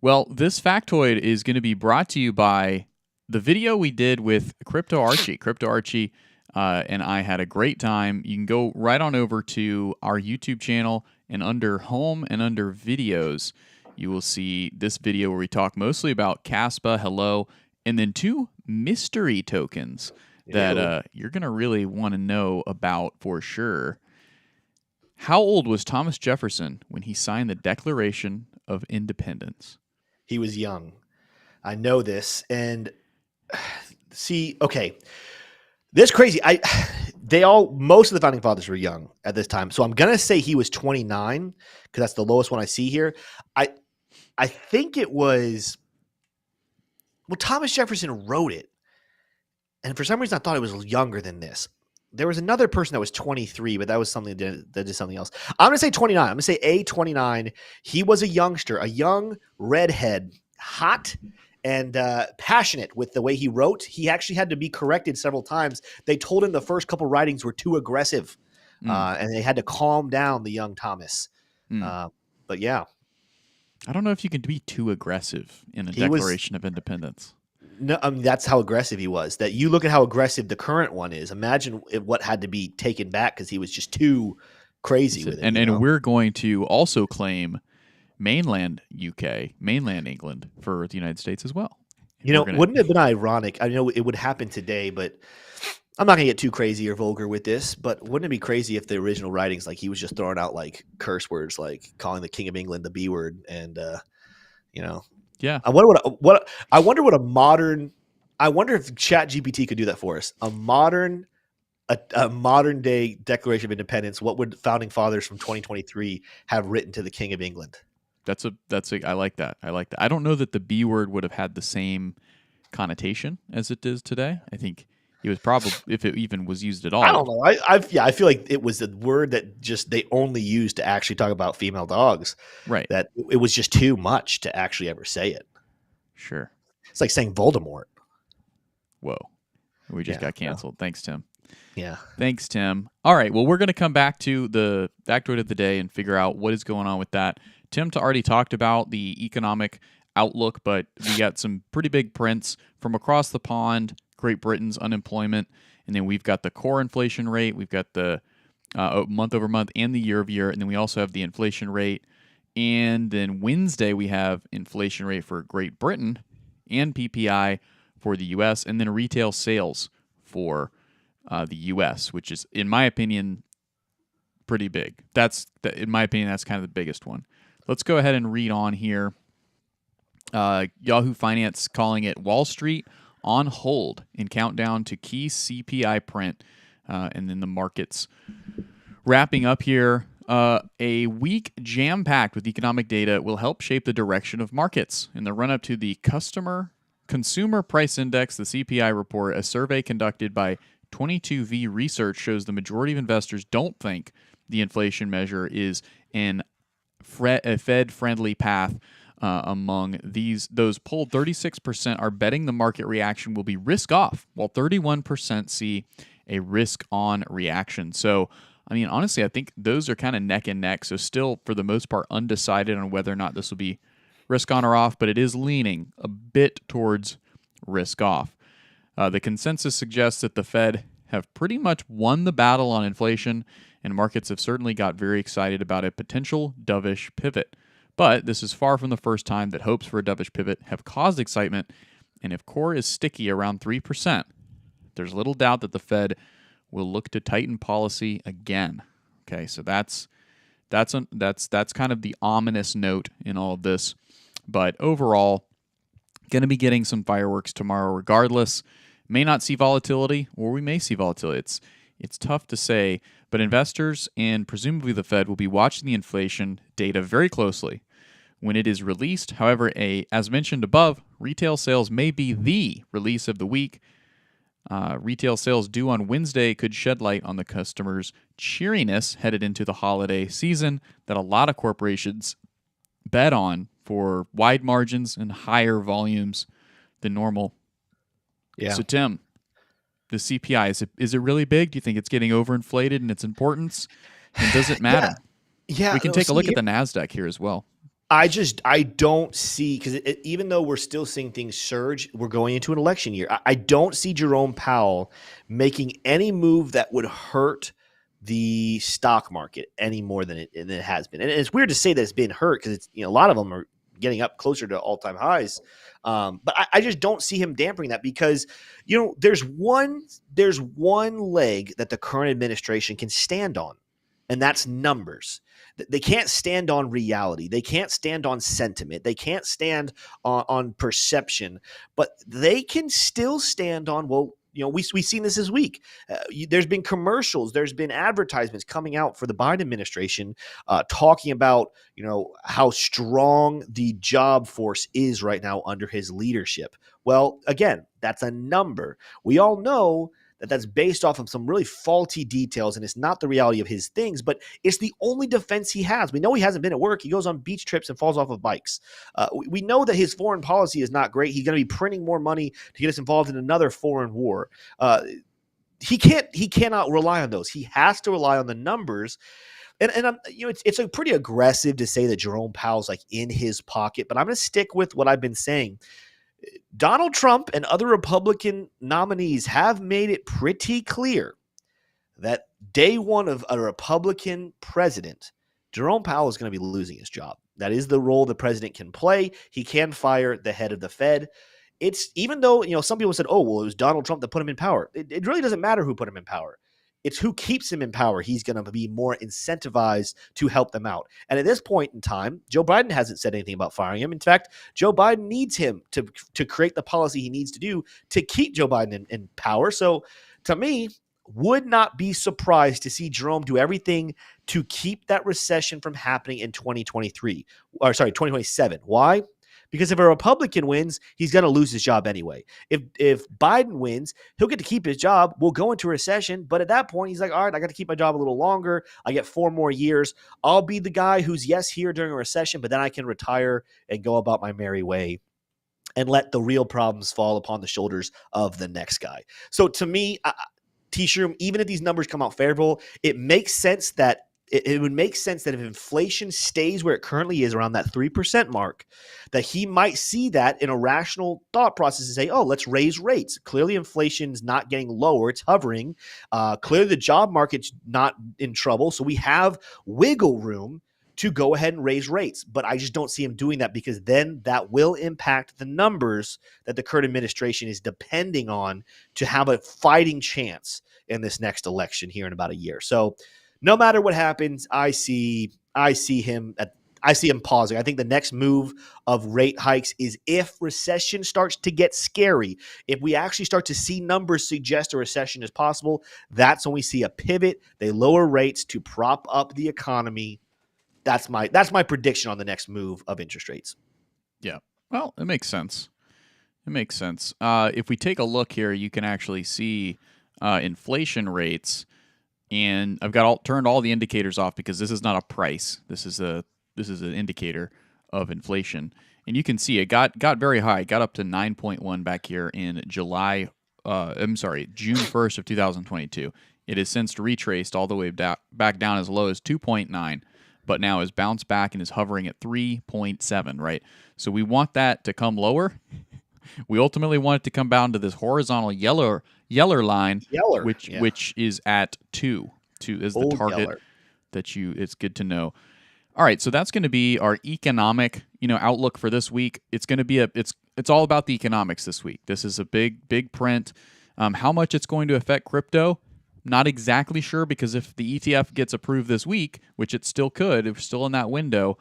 Well, this factoid is going to be brought to you by the video we did with Crypto Archie. Crypto Archie and I had a great time. You can go right on over to our YouTube channel, and under Home and under Videos, you will see this video where we talk mostly about Caspa, Hello, and then 2 mystery tokens that you're going to really want to know about for sure. How old was Thomas Jefferson when he signed the Declaration of Independence? He was young. I know this. And see, okay, this crazy. Most of the founding fathers were young at this time. So I'm going to say he was 29 because that's the lowest one I see here. I think it was, well, Thomas Jefferson wrote it. And for some reason, I thought it was younger than this. There was another person that was 23, but that was something that did something else. I'm going to say 29. I'm going to say 29. He was a youngster, a young redhead, hot and passionate with the way he wrote. He actually had to be corrected several times. They told him the first couple writings were too aggressive, and they had to calm down the young Thomas. But yeah. I don't know if you can be too aggressive in a Declaration of Independence. No, I mean, that's how aggressive he was. That you look at how aggressive the current one is. Imagine what had to be taken back because he was just too crazy with it. And we're going to also claim mainland UK, mainland England for the United States as well. Wouldn't it have been ironic? I know it would happen today, but I'm not going to get too crazy or vulgar with this, but wouldn't it be crazy if the original writings, like he was just throwing out like curse words, like calling the King of England the B word, and Yeah. I wonder what a modern. I wonder if ChatGPT could do that for us. A modern day Declaration of Independence. What would founding fathers from 2023 have written to the King of England? I like that. I don't know that the B word would have had the same connotation as it does today. I think it was probably, if it even was used at all. I don't know. I feel like it was a word that just they only used to actually talk about female dogs. Right. That it was just too much to actually ever say it. Sure. It's like saying Voldemort. Whoa. We just got canceled. Thanks, Tim. Yeah. Thanks, Tim. All right. Well, we're going to come back to the factoid of the day and figure out what is going on with that. Tim already talked about the economic outlook, but we got some pretty big prints from across the pond. Great Britain's unemployment, and then we've got the core inflation rate. We've got the month over month and the year over year, and then we also have the inflation rate. And then Wednesday we have inflation rate for Great Britain and PPI for the U.S., and then retail sales for the U.S., which is, in my opinion, pretty big. In my opinion, that's kind of the biggest one. Let's go ahead and read on here. Yahoo Finance calling it Wall Street on hold in countdown to key CPI print, and then the markets wrapping up here. A week jam-packed with economic data will help shape the direction of markets. In the run-up to the Consumer Price Index, the CPI report, a survey conducted by 22V Research shows the majority of investors don't think the inflation measure is a Fed-friendly path. Among those polled, 36% are betting the market reaction will be risk-off, while 31% see a risk-on reaction. So, I mean, honestly, I think those are kind of neck and neck. So still, for the most part, undecided on whether or not this will be risk-on or off, but it is leaning a bit towards risk-off. The consensus suggests that the Fed have pretty much won the battle on inflation, and markets have certainly got very excited about a potential dovish pivot. But this is far from the first time that hopes for a dovish pivot have caused excitement, and if core is sticky around 3%, there's little doubt that the Fed will look to tighten policy again. Okay, so that's kind of the ominous note in all of this. But overall, going to be getting some fireworks tomorrow regardless. May not see volatility, or we may see volatility. It's tough to say, but investors and presumably the Fed will be watching the inflation data very closely when it is released. However, as mentioned above, retail sales may be the release of the week. Retail sales due on Wednesday could shed light on the customers' cheeriness headed into the holiday season that a lot of corporations bet on for wide margins and higher volumes than normal. Yeah. So, Tim, the CPI, is it really big? Do you think it's getting overinflated in its importance? And does it matter? Yeah. We can take a look at the NASDAQ here as well. I don't see, because even though we're still seeing things surge, we're going into an election year. I don't see Jerome Powell making any move that would hurt the stock market any more than it has been. And it's weird to say that it's been hurt because it's, a lot of them are getting up closer to all-time highs. But I just don't see him dampening that because, there's one leg that the current administration can stand on, and that's numbers. They can't stand on reality. They can't stand on sentiment. They can't stand on perception, but they can still stand on, we've seen this week. There's been commercials. There's been advertisements coming out for the Biden administration talking about, how strong the job force is right now under his leadership. Well, again, that's a number. We all know that's based off of some really faulty details, and it's not the reality of his things, but it's the only defense he has. We know he hasn't been at work. He goes on beach trips and falls off of bikes. We know that his foreign policy is not great. He's going to be printing more money to get us involved in another foreign war. He cannot rely on those. He has to rely on the numbers. And it's a pretty aggressive to say that Jerome Powell's like in his pocket, but I'm going to stick with what I've been saying. Donald Trump and other Republican nominees have made it pretty clear that day one of a Republican president, Jerome Powell is going to be losing his job. That is the role the president can play. He can fire the head of the Fed. It's even though, some people said, oh, well, it was Donald Trump that put him in power. It really doesn't matter who put him in power. It's who keeps him in power. He's going to be more incentivized to help them out. And at this point in time, Joe Biden hasn't said anything about firing him. In fact, Joe Biden needs him to create the policy he needs to do to keep Joe Biden in power. So to me, would not be surprised to see Jerome do everything to keep that recession from happening in 2027. Why? Because if a Republican wins, he's going to lose his job anyway. If Biden wins, he'll get to keep his job. We'll go into a recession. But at that point, he's like, all right, I got to keep my job a little longer. I get 4 more years. I'll be the guy who's here during a recession, but then I can retire and go about my merry way and let the real problems fall upon the shoulders of the next guy. So to me, T-Shroom, even if these numbers come out favorable, it makes sense that it would make sense that if inflation stays where it currently is, around that 3% mark, that he might see that in a rational thought process and say, oh, let's raise rates. Clearly, inflation's not getting lower. It's hovering. Clearly, the job market's not in trouble. So we have wiggle room to go ahead and raise rates. But I just don't see him doing that, because then that will impact the numbers that the current administration is depending on to have a fighting chance in this next election here in about a year. So no matter what happens, I see him pausing. I think the next move of rate hikes is if recession starts to get scary. If we actually start to see numbers suggest a recession is possible, that's when we see a pivot. They lower rates to prop up the economy. That's my prediction on the next move of interest rates. Yeah. Well, it makes sense. If we take a look here, you can actually see inflation rates. And I've turned all the indicators off because this is not a price. This is an indicator of inflation, and you can see it got very high. It got up to 9.1 back here in June 1st of 2022. It has since retraced all the way back down as low as 2.9, but now has bounced back and is hovering at 3.7. Right. So we want that to come lower. We ultimately want it to come down to this horizontal yeller line, which is at 2. 2 is the target it's good to know. All right, so that's going to be our economic, outlook for this week. It's going to be it's all about the economics this week. This is a big print. How much it's going to affect crypto, not exactly sure, because if the ETF gets approved this week, which it still could, if we're still in that window,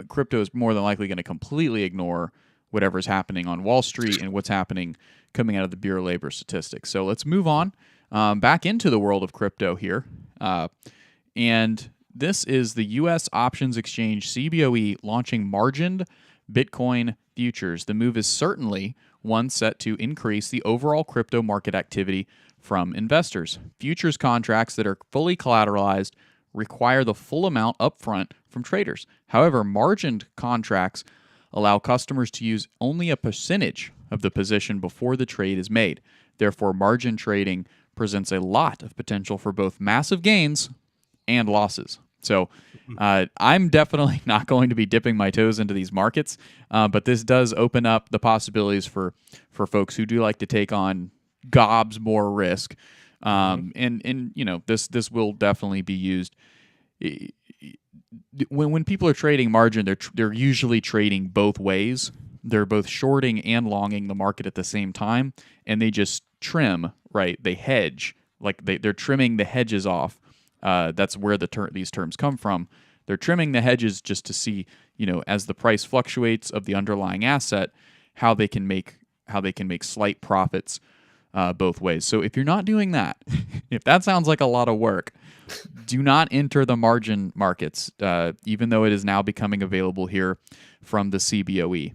crypto is more than likely going to completely ignore whatever's happening on Wall Street and what's happening coming out of the Bureau of Labor Statistics. So let's move on back into the world of crypto here. And this is the U.S. Options Exchange, CBOE, launching margined Bitcoin futures. The move is certainly one set to increase the overall crypto market activity from investors. Futures contracts that are fully collateralized require the full amount upfront from traders. However, margined contracts allow customers to use only a percentage of the position before the trade is made. Therefore, margin trading presents a lot of potential for both massive gains and losses. So I'm definitely not going to be dipping my toes into these markets, but this does open up the possibilities for folks who do like to take on gobs more risk. And this will definitely be used. When people are trading margin, they're usually trading both ways. They're both shorting and longing the market at the same time, and they just trim, right? They hedge, like they're trimming the hedges off. That's where these terms come from. They're trimming the hedges just to see, as the price fluctuates of the underlying asset, how they can make slight profits both ways. So if you're not doing that, if that sounds like a lot of work, do not enter the margin markets, even though it is now becoming available here from the CBOE.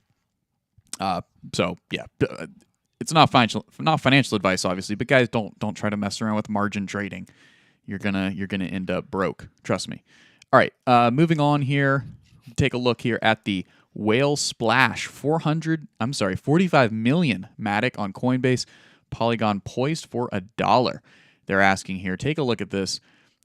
It's not financial advice, obviously, but guys, don't try to mess around with margin trading. You're gonna end up broke. Trust me. All right, moving on here. Take a look here at the whale splash. 45 million MATIC on Coinbase. Polygon poised for $1. They're asking here. Take a look at this.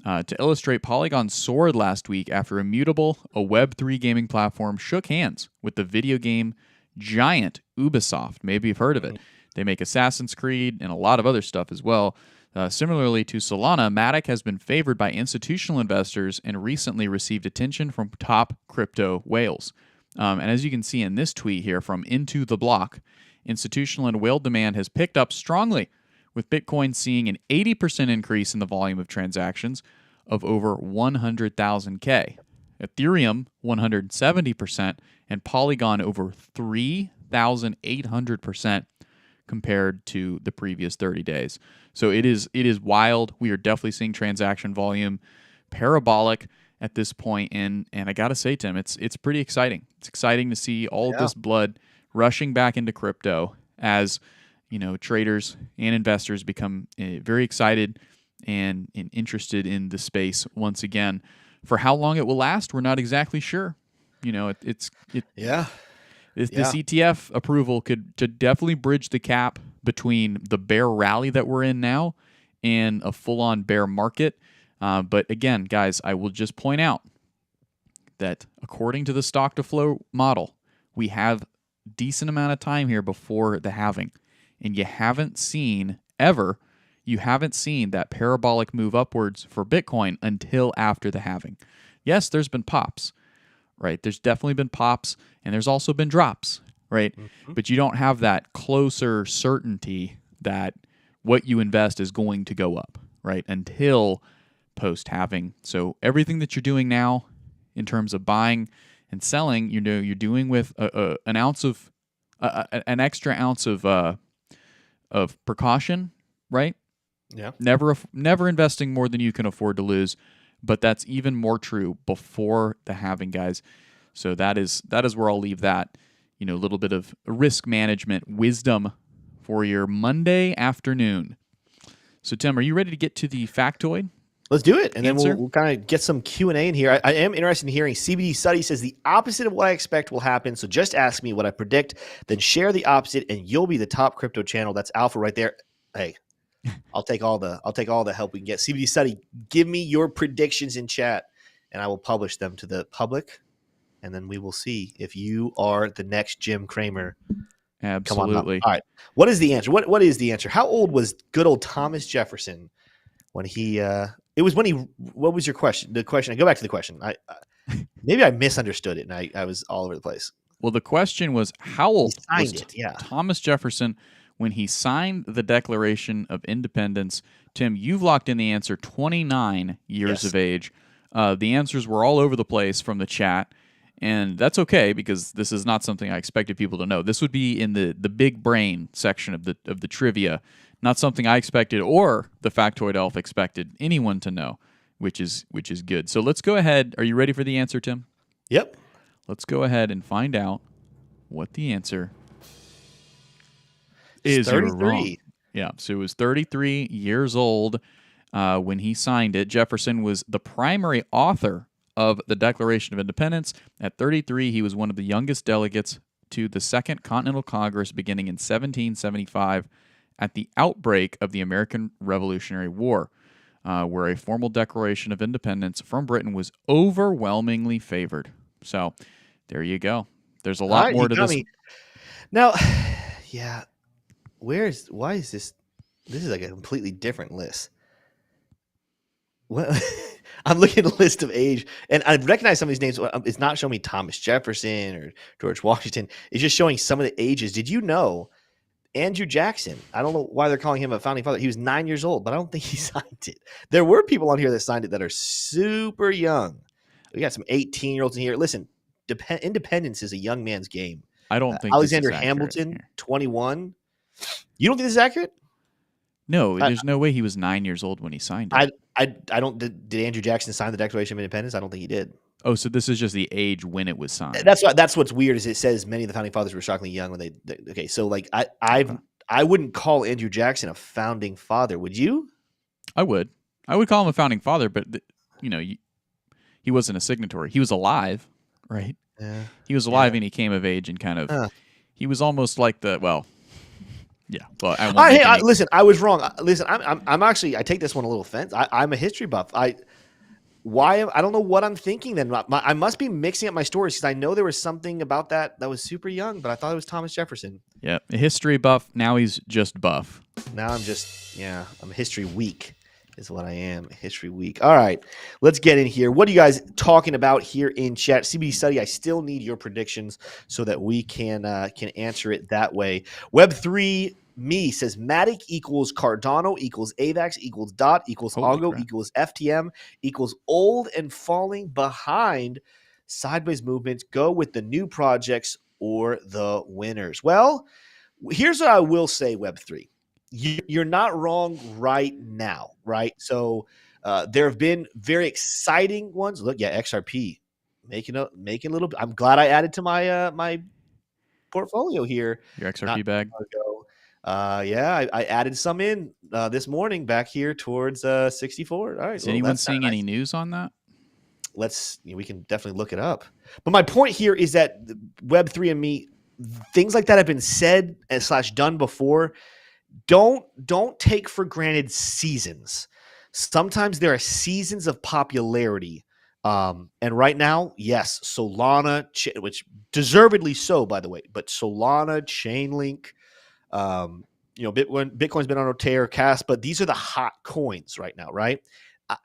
To illustrate, Polygon soared last week after Immutable, a Web3 gaming platform, shook hands with the video game giant Ubisoft. Maybe you've heard of it. They make Assassin's Creed and a lot of other stuff as well. Similarly to Solana, MATIC has been favored by institutional investors and recently received attention from top crypto whales. And as you can see in this tweet here from Into the Block, institutional and whale demand has picked up strongly, with Bitcoin seeing an 80% increase in the volume of transactions of over 100,000K. Ethereum 170%, and Polygon over 3,800% compared to the previous 30 days. So it is wild. We are definitely seeing transaction volume parabolic at this point, and I gotta say, Tim, it's pretty exciting. It's exciting to see all of this blood rushing back into crypto as traders and investors become very excited and interested in the space once again. For how long it will last, we're not exactly sure. This ETF approval could definitely bridge the gap between the bear rally that we're in now and a full-on bear market. But again, guys, I will just point out that according to the stock-to-flow model, we have a decent amount of time here before the halving. And you haven't seen that parabolic move upwards for Bitcoin until after the halving. Yes, there's been pops, right? There's definitely been pops, and there's also been drops, right? Mm-hmm. But you don't have that closer certainty that what you invest is going to go up, right? Until post-halving. So everything that you're doing now in terms of buying and selling, you're doing with an extra ounce of precaution, right? Yeah. Never investing more than you can afford to lose, but that's even more true before the halving, guys. So that is where I'll leave that. A little bit of risk management wisdom for your Monday afternoon. So Tim, are you ready to get to the factoid? Let's do it, and then we'll kind of get some Q&A in here. I am interested in hearing. CBD Study says the opposite of what I expect will happen, so just ask me what I predict, then share the opposite, and you'll be the top crypto channel. That's alpha right there. Hey, I'll take all the help we can get. CBD Study, give me your predictions in chat, and I will publish them to the public, and then we will see if you are the next Jim Cramer. Absolutely. All right. What is the answer? What is the answer? How old was good old Thomas Jefferson when he it was when he, what was your question? The question, I go back to the question. Maybe I misunderstood it and I was all over the place. Well, the question was how old was yeah. Thomas Jefferson when he signed the Declaration of Independence? Tim, you've locked in the answer, 29 years of age. The answers were all over the place from the chat, and that's okay because this is not something I expected people to know. This would be in the big brain section of the trivia. Not something I expected or the Factoid Elf expected anyone to know, which is good. So let's go ahead. Are you ready for the answer, Tim? Yep. Let's go ahead and find out what the answer is. 33. Yeah, so it was 33 years old when he signed it. Jefferson was the primary author of the Declaration of Independence. At 33, he was one of the youngest delegates to the Second Continental Congress beginning in 1775 at the outbreak of the American Revolutionary War, where a formal Declaration of Independence from Britain was overwhelmingly favored. So there you go. There's a lot more to this. Now, yeah, why is this? This is like a completely different list. Well, I'm looking at a list of age, and I recognize some of these names. It's not showing me Thomas Jefferson or George Washington. It's just showing some of the ages. Did you know Andrew Jackson? I don't know why they're calling him a founding father. He was 9 years old, but I don't think he signed it. There were people on here that signed it that are super young. We got some 18-year-olds in here. Listen, independence is a young man's game. I don't think Alexander Hamilton, 21. You don't think this is accurate? No, there's no way he was 9 years old when he signed it. I don't. Did Andrew Jackson sign the Declaration of Independence? I don't think he did. Oh, so this is just the age when it was signed. That's what's weird is it says many of the founding fathers were shockingly young when they okay. So like I wouldn't call Andrew Jackson a founding father. Would you? I would call him a founding father, but he wasn't a signatory. He was alive, right? Yeah. He was alive and he came of age and kind of he was almost like yeah. Well, listen, I was wrong. Listen, I'm actually I take this one a little offense. I'm a history buff. I don't know what I'm thinking then. I must be mixing up my stories because I know there was something about that was super young, but I thought it was Thomas Jefferson. Yeah, a history buff. Now he's just buff. Now I'm just, I'm history weak is what I am. History week. All right, let's get in here. What are you guys talking about here in chat? CBD study. I still need your predictions so that we can answer it that way. Web3 me says Matic equals Cardano equals AVAX equals DOT equals Holy Algo crap. equals FTM equals old and falling behind sideways movements. Go with the new projects or the winners. Well, here's what I will say, Web3. You're not wrong right now, right? So there have been very exciting ones. Look, XRP making a little. I'm glad I added to my my portfolio here. Your XRP Not bag. ago. I added some in this morning back here towards 64. All right, Is anyone seeing any news on that? We can definitely look it up. But my point here is that Web3 and me, things like that have been said / done before. Don't take for granted seasons. Sometimes there are seasons of popularity. And right now, yes, Solana, which deservedly so, by the way, but Solana, Chainlink, Bitcoin's been on a tear, cast, but these are the hot coins right now, right?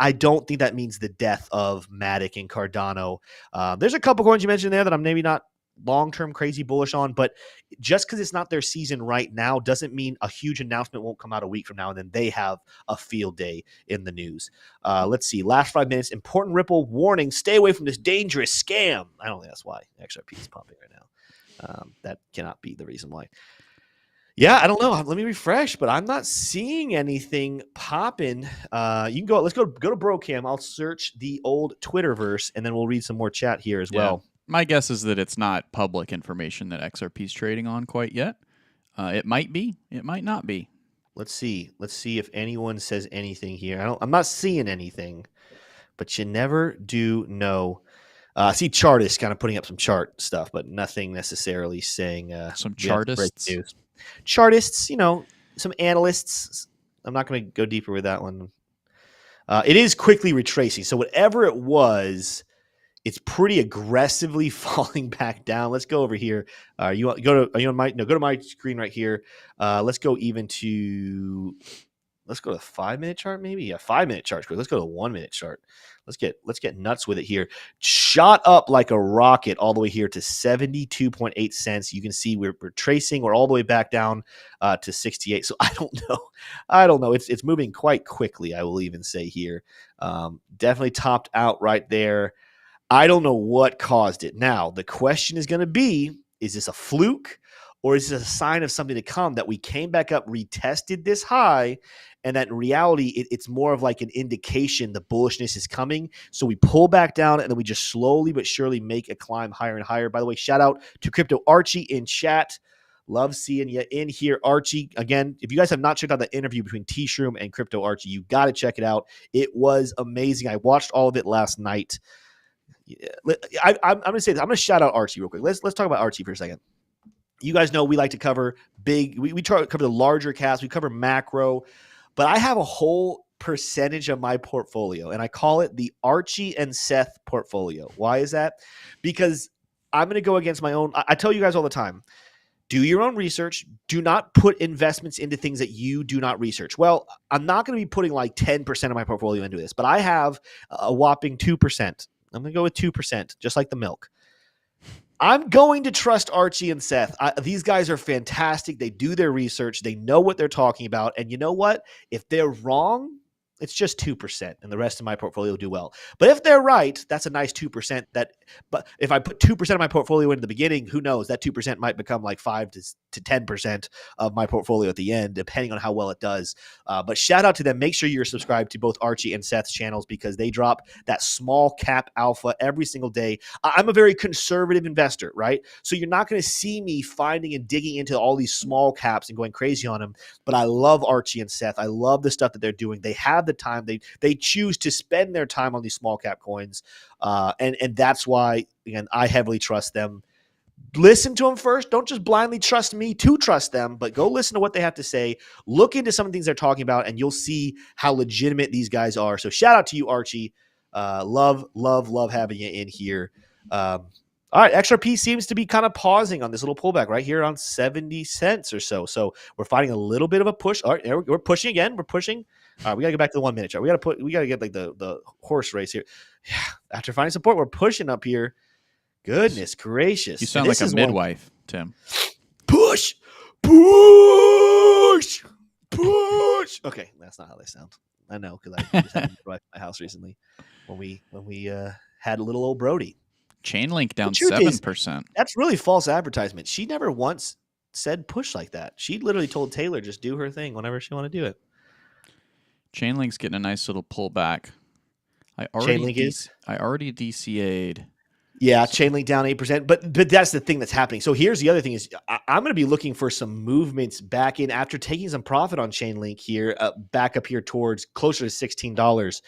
I don't think that means the death of Matic and Cardano. There's a couple coins you mentioned there that I'm maybe not long-term crazy bullish on, but just because it's not their season right now doesn't mean a huge announcement won't come out a week from now and then they have a field day in the news. Let's see. Last 5 minutes. Important Ripple warning. Stay away from this dangerous scam. I don't think that's why XRP is pumping right now. That cannot be the reason why. Yeah, I don't know. Let me refresh, but I'm not seeing anything popping. You can go. Let's go to BroCam. I'll search the old Twitterverse, and then we'll read some more chat here as well. My guess is that it's not public information that XRP is trading on quite yet. It might be. It might not be. Let's see. Let's see if anyone says anything here. I'm not seeing anything, but you never do know. I see Chartist kind of putting up some chart stuff, but nothing necessarily saying some Chartists. News. Chartists, some analysts. I'm not going to go deeper with that one. It is quickly retracing. So whatever it was, it's pretty aggressively falling back down. Let's go over here. Are you on my? No, go to my screen right here. Let's go to 5-minute chart, maybe. Yeah, 5-minute chart. Let's go to 1-minute chart. Let's get nuts with it here. Shot up like a rocket all the way here to 72.8 cents. You can see we're tracing. We're all the way back down to 68. So I don't know. It's moving quite quickly, I will even say here. Definitely topped out right there. I don't know what caused it. Now, the question is going to be, is this a fluke or is this a sign of something to come that we came back up, retested this high, and that in reality, it's more of like an indication the bullishness is coming. So we pull back down and then we just slowly but surely make a climb higher and higher. By the way, shout out to Crypto Archie in chat. Love seeing you in here, Archie. Again, if you guys have not checked out the interview between T-Shroom and Crypto Archie, you got to check it out. It was amazing. I watched all of it last night. I'm going to say this. I'm going to shout out Archie real quick. Let's talk about Archie for a second. You guys know we like to cover big. We try to cover the larger caps. We cover macro, but I have a whole percentage of my portfolio, and I call it the Archie and Seth portfolio. Why is that? Because I'm going to go against my own. I tell you guys all the time, do your own research. Do not put investments into things that you do not research. Well, I'm not going to be putting like 10% of my portfolio into this, but I have a whopping 2%. I'm going to go with 2%, just like the milk. I'm going to trust Archie and Seth. These guys are fantastic. They do their research. They know what they're talking about. And you know what? If they're wrong, it's just 2%, and the rest of my portfolio will do well. But if they're right, that's a nice 2%. But if I put 2% of my portfolio in the beginning, who knows? That 2% might become like 5 to 10% of my portfolio at the end, depending on how well it does. But shout out to them. Make sure you're subscribed to both Archie and Seth's channels because they drop that small cap alpha every single day. I'm a very conservative investor, right? So you're not going to see me finding and digging into all these small caps and going crazy on them. But I love Archie and Seth. I love the stuff that they're doing. They have the time. They choose to spend their time on these small cap coins. And that's why, again, I heavily trust them. Listen to them first. Don't just blindly trust me to trust them, but go listen to what they have to say. Look into some of the things they're talking about, and you'll see how legitimate these guys are. So shout out to you, Archie. Love having you in here. All right, XRP seems to be kind of pausing on this little pullback right here on 70 cents or so. So we're finding a little bit of a push. All right, we're pushing again. We're pushing. All right, we got to go back to the 1 minute chart. We got to get like the horse race here. Yeah, after finding support, we're pushing up here. Goodness gracious. You sound like a midwife, Tim. Push, push, push. Okay, that's not how they sound. I know, because I just had to drive to my house recently when we had a little old Brody. Chainlink down 7%. That's really false advertisement. She never once said push like that. She literally told Taylor just do her thing whenever she want to do it. Chainlink's getting a nice little pullback. I already DCA'd. Yeah, Chainlink down 8%. But that's the thing that's happening. So here's the other thing is I'm going to be looking for some movements back in after taking some profit on Chainlink here, back up here towards closer to $16.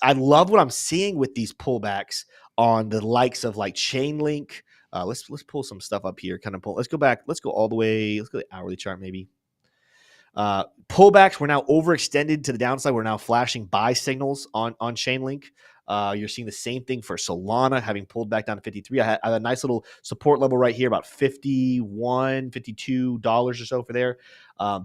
I love what I'm seeing with these pullbacks on the likes of like Chainlink. Let's pull some stuff up here. Let's go back. Let's go all the way. Let's go to the hourly chart maybe. Pullbacks, we're now overextended to the downside. We're now flashing buy signals on Chainlink. You're seeing the same thing for Solana, having pulled back down to 53. I had a nice little support level right here, about $51, $52 or so for there.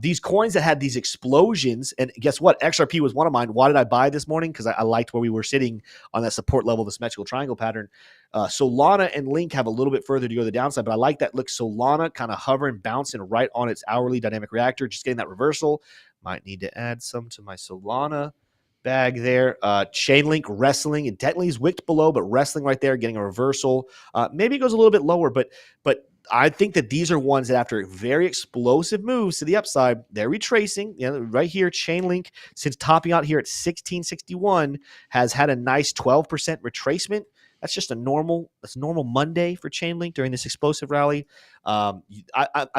These coins that had these explosions, and guess what? XRP was one of mine. Why did I buy this morning? Because I liked where we were sitting on that support level, the symmetrical triangle pattern. Solana and Link have a little bit further to go to the downside, but I like that. Look, Solana kind of hovering, bouncing right on its hourly dynamic reactor, just getting that reversal. Might need to add some to my Solana bag there. Chainlink wrestling. It definitely is wicked below, but wrestling right there, getting a reversal. Maybe it goes a little bit lower, but I think that these are ones that after very explosive moves to the upside, they're retracing. Right here, Chainlink, since topping out here at 1661, has had a nice 12% retracement. That's just a normal Monday for Chainlink during this explosive rally. I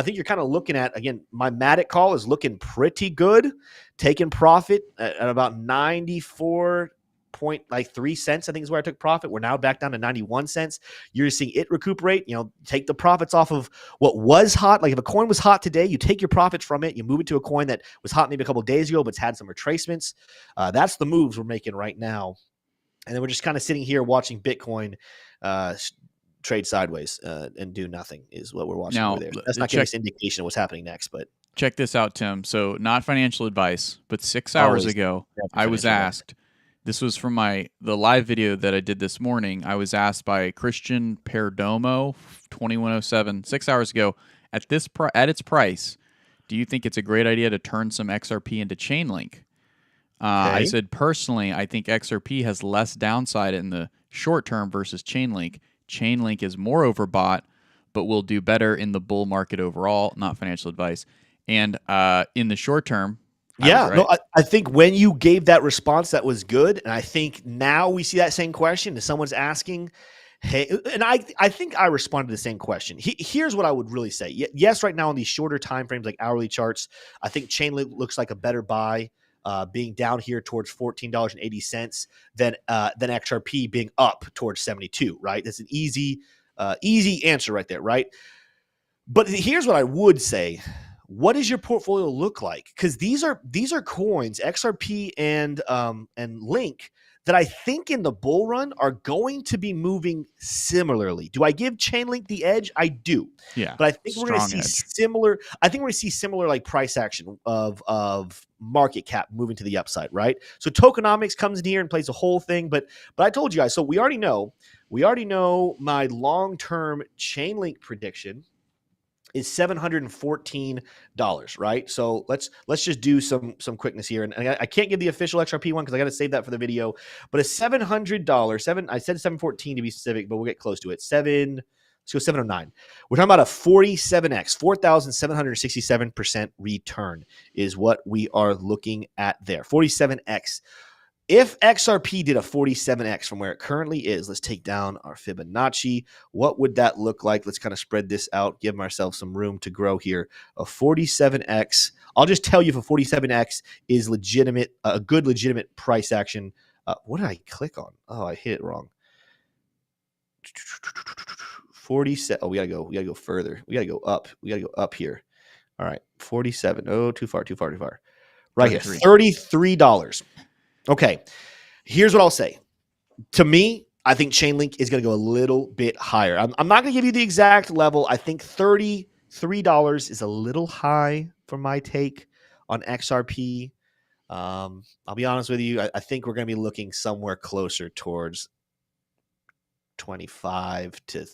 think you're kind of looking at, again, my MATIC call is looking pretty good, taking profit at about 94.3 cents, I think is where I took profit. We're now back down to 91 cents. You're seeing it recuperate, take the profits off of what was hot. Like if a coin was hot today, you take your profits from it, you move it to a coin that was hot maybe a couple of days ago, but it's had some retracements. That's the moves we're making right now. And then we're just kind of sitting here watching Bitcoin trade sideways and do nothing is what we're watching over there. That's not giving us indication of what's happening next. But check this out, Tim. So not financial advice, but 6 hours ago, I was asked, this was from the live video that I did this morning. I was asked by Christian Perdomo, 2107, 6 hours ago, at its price, do you think it's a great idea to turn some XRP into Chainlink? I said, personally, I think XRP has less downside in the short term versus Chainlink. Chainlink is more overbought, but will do better in the bull market overall, not financial advice. And in the short term, I think when you gave that response, that was good. And I think now we see that same question if someone's asking, hey, and I think I responded to the same question. Here's what I would really say. Yes, right now on these shorter time frames like hourly charts, I think Chainlink looks like a better buy. Being down here towards $14.80 than XRP being up towards 72, right? That's an easy answer right there, right? But here's what I would say. What does your portfolio look like? Because these are coins, XRP and Link, that I think in the bull run are going to be moving similarly. Do I give Chainlink the edge? I do. Yeah. But I think we're going to see similar. I think we're going to see similar like price action of market cap moving to the upside, right? So tokenomics comes in here and plays a whole thing. But I told you guys. So we already know my long-term Chainlink prediction is $714, right? So let's just do some quickness here. And I can't give the official XRP one because I got to save that for the video. But a $700, I said 714 to be specific, but we'll get close to it. Let's go 709. We're talking about a 47x, 4,767% return is what we are looking at there. 47x. If XRP did a 47x from where it currently is, let's take down our Fibonacci. What would that look like? Let's kind of spread this out, give ourselves some room to grow here. A 47x. I'll just tell you if a 47x is legitimate, a good legitimate price action. What did I click on? Oh, I hit it wrong. 47. Oh, we gotta go further. We gotta go up. We gotta go up here. All right, 47. Oh, too far. Right here, $33. Okay, here's what I'll say. To me, I think Chainlink is going to go a little bit higher. I'm not going to give you the exact level. I think $33 is a little high for my take on XRP. I'll be honest with you. I think we're going to be looking somewhere closer towards 25 to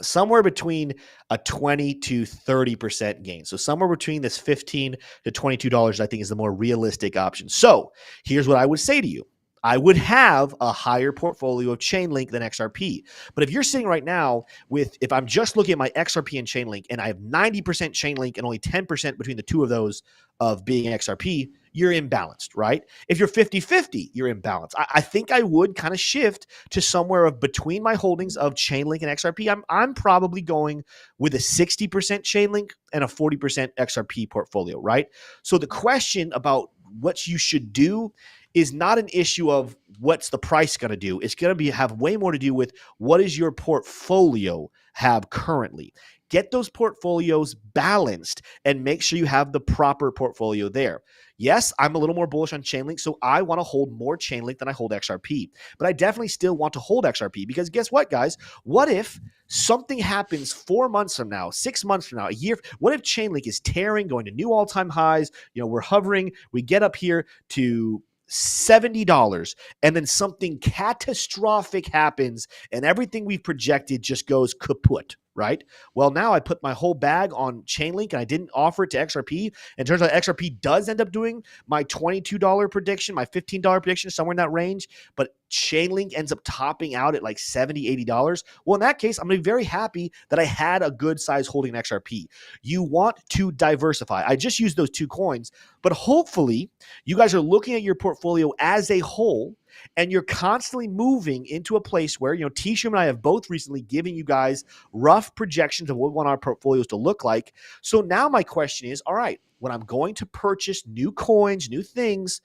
somewhere between a 20 to 30% gain. So somewhere between this $15 to $22, I think is the more realistic option. So here's what I would say to you. I would have a higher portfolio of Chainlink than XRP. But if you're sitting right now if I'm just looking at my XRP and Chainlink and I have 90% Chainlink and only 10% between the two of those of being XRP, you're imbalanced, right? If you're 50-50, you're imbalanced. I think I would kind of shift to somewhere of between my holdings of Chainlink and XRP. I'm probably going with a 60% Chainlink and a 40% XRP portfolio, right? So the question about what you should do is not an issue of what's the price going to do. It's going to have way more to do with what is your portfolio have currently. Get those portfolios balanced and make sure you have the proper portfolio there. Yes, I'm a little more bullish on Chainlink, so I want to hold more Chainlink than I hold XRP. But I definitely still want to hold XRP because guess what, guys? What if something happens 4 months from now, 6 months from now, a year? What if Chainlink is tearing, going to new all-time highs? We're hovering. We get up here to $70 and then something catastrophic happens and everything we've projected just goes kaput, right? Well, now I put my whole bag on Chainlink and I didn't offer it to XRP. And turns out XRP does end up doing my $22 prediction, my $15 prediction, somewhere in that range. But Chainlink ends up topping out at like $70, $80. Well, in that case, I'm going to be very happy that I had a good size holding in XRP. You want to diversify. I just used those two coins, but hopefully you guys are looking at your portfolio as a whole and you're constantly moving into a place where, T-Shroom and I have both recently given you guys rough projections of what we want our portfolios to look like. So now my question is, all right, when I'm going to purchase new coins, new things,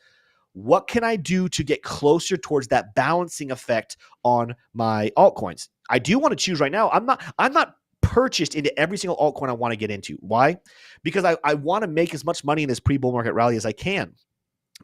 what can I do to get closer towards that balancing effect on my altcoins? I do want to choose right now. I'm not purchased into every single altcoin I want to get into. Why? Because I want to make as much money in this pre-bull market rally as I can.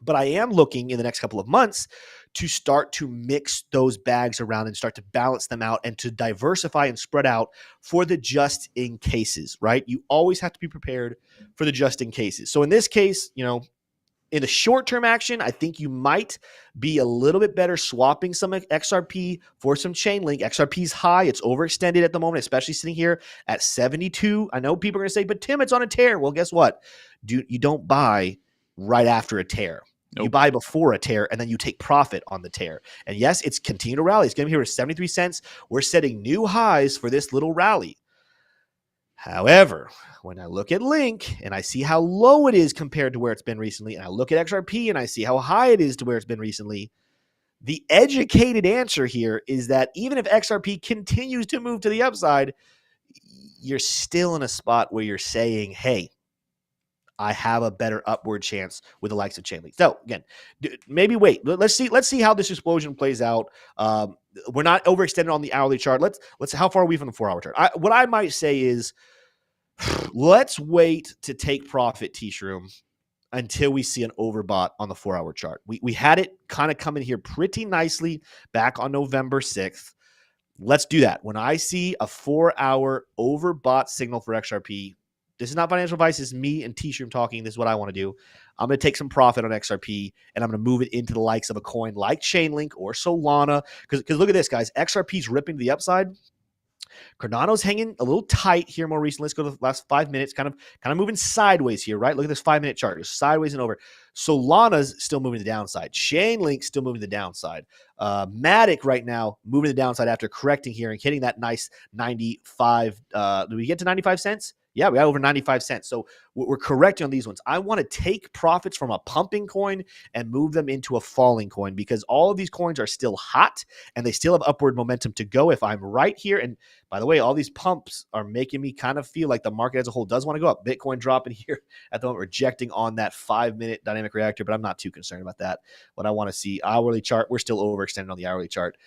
But I am looking in the next couple of months to start to mix those bags around and start to balance them out and to diversify and spread out for the just in cases, right? You always have to be prepared for the just in cases. So in this case, in the short-term action, I think you might be a little bit better swapping some XRP for some Chainlink. XRP's high. It's overextended at the moment, especially sitting here at 72. I know people are going to say, but Tim, it's on a tear. Well, guess what? You don't buy right after a tear. Nope. You buy before a tear, and then you take profit on the tear. And yes, it's continued to rally. It's going to be here at 73 cents. We're setting new highs for this little rally. However, when I look at Link and I see how low it is compared to where it's been recently, and I look at XRP and I see how high it is to where it's been recently, the educated answer here is that even if XRP continues to move to the upside, you're still in a spot where you're saying, hey, I have a better upward chance with the likes of Chainlink. So again, maybe wait. Let's see how this explosion plays out. We're not overextended on the hourly chart. Let's how far are we from the 4-hour chart? What I might say is let's wait to take profit, T-Shroom, until we see an overbought on the 4-hour chart. We had it kind of come in here pretty nicely back on November 6th. Let's do that. When I see a 4-hour overbought signal for XRP, this is not financial advice. This is me and T-Shroom talking. This is what I want to do. I'm going to take some profit on XRP, and I'm going to move it into the likes of a coin like Chainlink or Solana. Because look at this, guys. XRP's ripping to the upside. Cardano's hanging a little tight here more recently. Let's go to the last 5 minutes, kind of moving sideways here, right? Look at this 5-minute chart. It's sideways and over. Solana's still moving to the downside. Chainlink's still moving to the downside. MATIC right now moving to the downside after correcting here and hitting that nice 95. Did we get to 95 cents? Yeah, we got over 95 cents. So we're correcting on these ones. I want to take profits from a pumping coin and move them into a falling coin because all of these coins are still hot and they still have upward momentum to go if I'm right here. And by the way, all these pumps are making me kind of feel like the market as a whole does want to go up. Bitcoin dropping here at the moment, rejecting on that 5-minute dynamic reactor, but I'm not too concerned about that. What I want to see, hourly chart, we're still overextended on the hourly chart.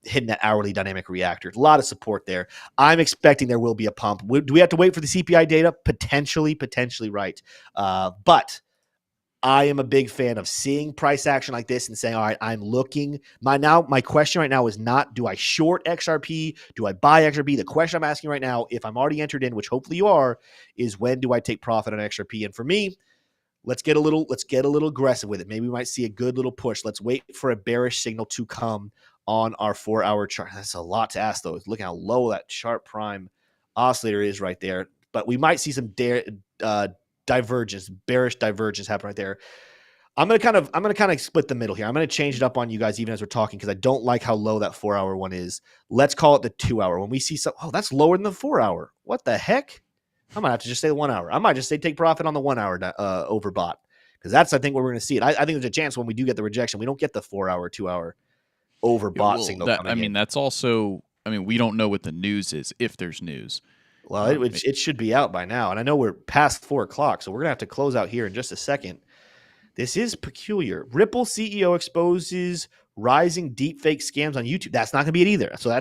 Hitting that hourly dynamic reactor. A lot of support there. I'm expecting there will be a pump. Do we have to wait for the CPI data? Potentially right. But I am a big fan of seeing price action like this and saying, all right, I'm looking. My question right now is not, do I short XRP? Do I buy XRP? The question I'm asking right now, if I'm already entered in, which hopefully you are, is when do I take profit on XRP? And for me, let's get a little aggressive with it. Maybe we might see a good little push. Let's wait for a bearish signal to come on our 4-hour chart. That's a lot to ask, though. Look how low that sharp prime oscillator is right there. But we might see some divergence, bearish divergence happen right there. I'm gonna kind of split the middle here. I'm gonna change it up on you guys even as we're talking because I don't like how low that 4-hour one is. Let's call it the 2-hour. When we see that's lower than the 4-hour. What the heck? I might have to just say the 1 hour. I might just say take profit on the 1 hour overbought because that's I think where we're going to see it. I think there's a chance when we do get the rejection, we don't get the 4-hour, 2-hour overbought signal. That's also. We don't know what the news is if there's news. Well, it should be out by now, and I know we're past 4:00, so we're gonna have to close out here in just a second. This is peculiar. Ripple CEO exposes rising deepfake scams on YouTube. That's not gonna be it either. So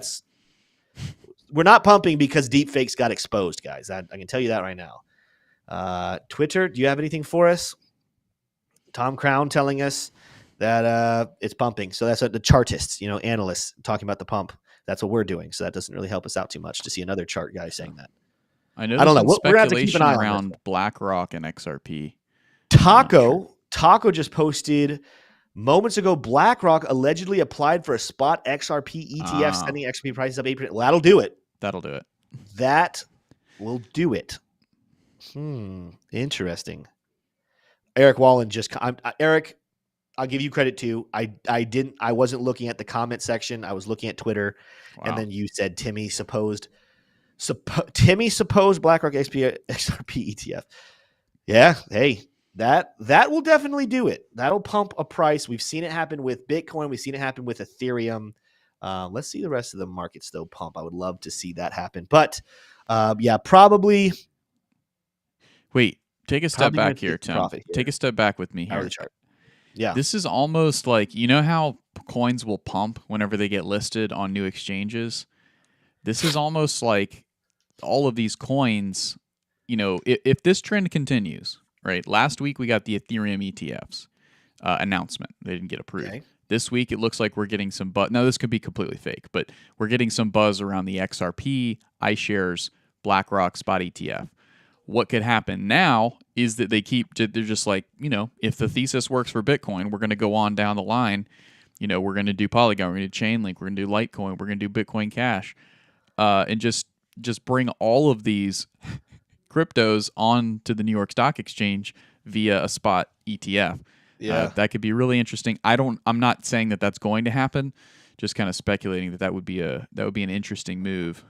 we're not pumping because deepfakes got exposed, guys. I can tell you that right now. Twitter, do you have anything for us? Tom Crown telling us that it's pumping. So that's the chartists, analysts talking about the pump. That's what we're doing. So that doesn't really help us out too much to see another chart guy saying that. I know. I don't know. We're going to have to keep an eye around BlackRock and XRP. Taco just posted moments ago. BlackRock allegedly applied for a spot XRP ETF, sending XRP prices up 8%. Well, that'll do it. That'll do it. That will do it. Interesting. Eric Wallen Eric, I'll give you credit too. I wasn't looking at the comment section. I was looking at Twitter. Wow. And then you said Timmy supposed BlackRock XRP ETF. Yeah. Hey, that will definitely do it. That'll pump a price. We've seen it happen with Bitcoin. We've seen it happen with Ethereum. Let's see the rest of the markets though pump. I would love to see that happen. But probably. Wait, take a step back here, Tim. Take a step back with me here. Yeah. This is almost like, how coins will pump whenever they get listed on new exchanges? This is almost like all of these coins, if this trend continues, right? Last week we got the Ethereum ETFs announcement. They didn't get approved. Okay. This week it looks like we're getting some buzz. Now this could be completely fake, but we're getting some buzz around the XRP, iShares, BlackRock spot ETF. What could happen now is that they're just like, if the thesis works for Bitcoin, we're going to go on down the line. We're going to do Polygon, we're going to do Chainlink, we're going to do Litecoin, we're going to do Bitcoin Cash, and just bring all of these cryptos onto the New York Stock Exchange via a spot ETF. Yeah, that could be really interesting. I'm not saying that that's going to happen. Just kind of speculating that would be an interesting move.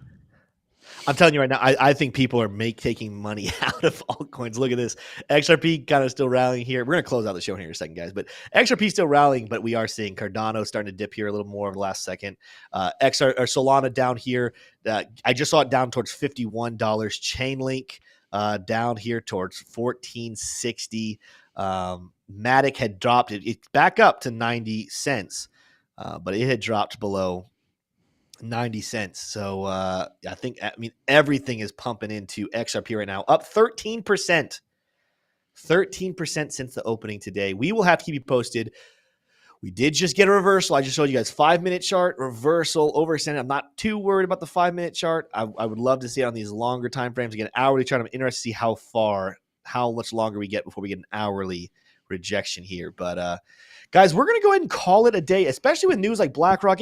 I'm telling you right now, I think people are taking money out of altcoins. Look at this. XRP kind of still rallying here. We're going to close out the show here in a second, guys. But XRP still rallying, but we are seeing Cardano starting to dip here a little more over the last second. Solana down here. I just saw it down towards $51. Chainlink down here towards $14.60. MATIC had dropped it. It's back up to 90 cents, but it had dropped below 90 cents. So everything is pumping into XRP right now, up 13%. 13% since the opening today. We will have to keep you posted. We did just get a reversal. I just showed you guys 5-minute chart reversal overextended. I'm not too worried about the 5-minute chart. I would love to see it on these longer time frames. Again, hourly chart. I'm interested to see how much longer we get before we get an hourly rejection here. But guys, we're going to go ahead and call it a day, especially with news like BlackRock.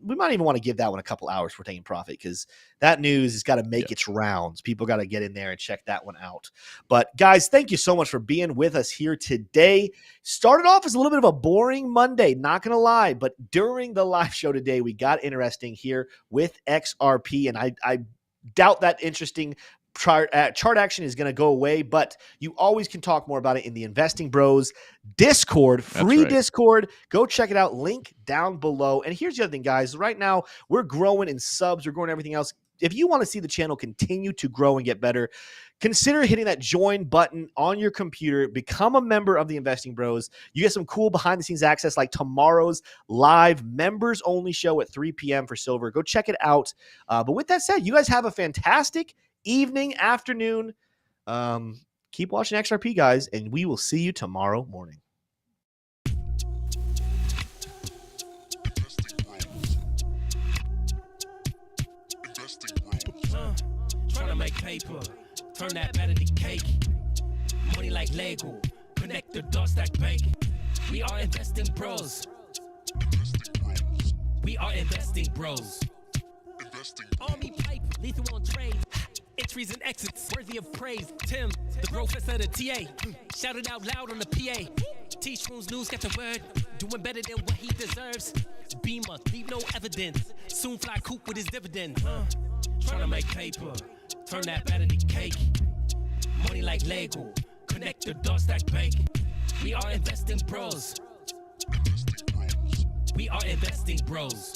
We might even want to give that one a couple hours for taking profit because that news has got to make its rounds. People got to get in there and check that one out. But guys, thank you so much for being with us here today. Started off as a little bit of a boring Monday, not going to lie, but during the live show today, we got interesting here with XRP, and I doubt that interesting chart action is going to go away, but you always can talk more about it in the Investing Bros Discord, free Discord. Go check it out. Link down below. And here's the other thing, guys. Right now, we're growing in subs. We're growing everything else. If you want to see the channel continue to grow and get better, consider hitting that join button on your computer. Become a member of the Investing Bros. You get some cool behind-the-scenes access like tomorrow's live members-only show at 3 p.m. for silver. Go check it out. But with that said, you guys have a fantastic evening, afternoon. keep watching XRP, guys, and we will see you tomorrow morning. Trying to make paper, turn that better to cake. Money like Lego, connect the dots, stack bank. We are investing bros. We are investing bros. Army pipe, lethal on trade. Entries and exits, worthy of praise. Tim, the professor of the TA. Shout it out loud on the PA. T-Shrooms news, got the word. Doing better than what he deserves. Beamer, leave no evidence. Soon fly coop with his dividend. Trying to make paper, turn that better to cake. Money like Lego, connect the dots, stack bank. We are investing bros. We are investing bros.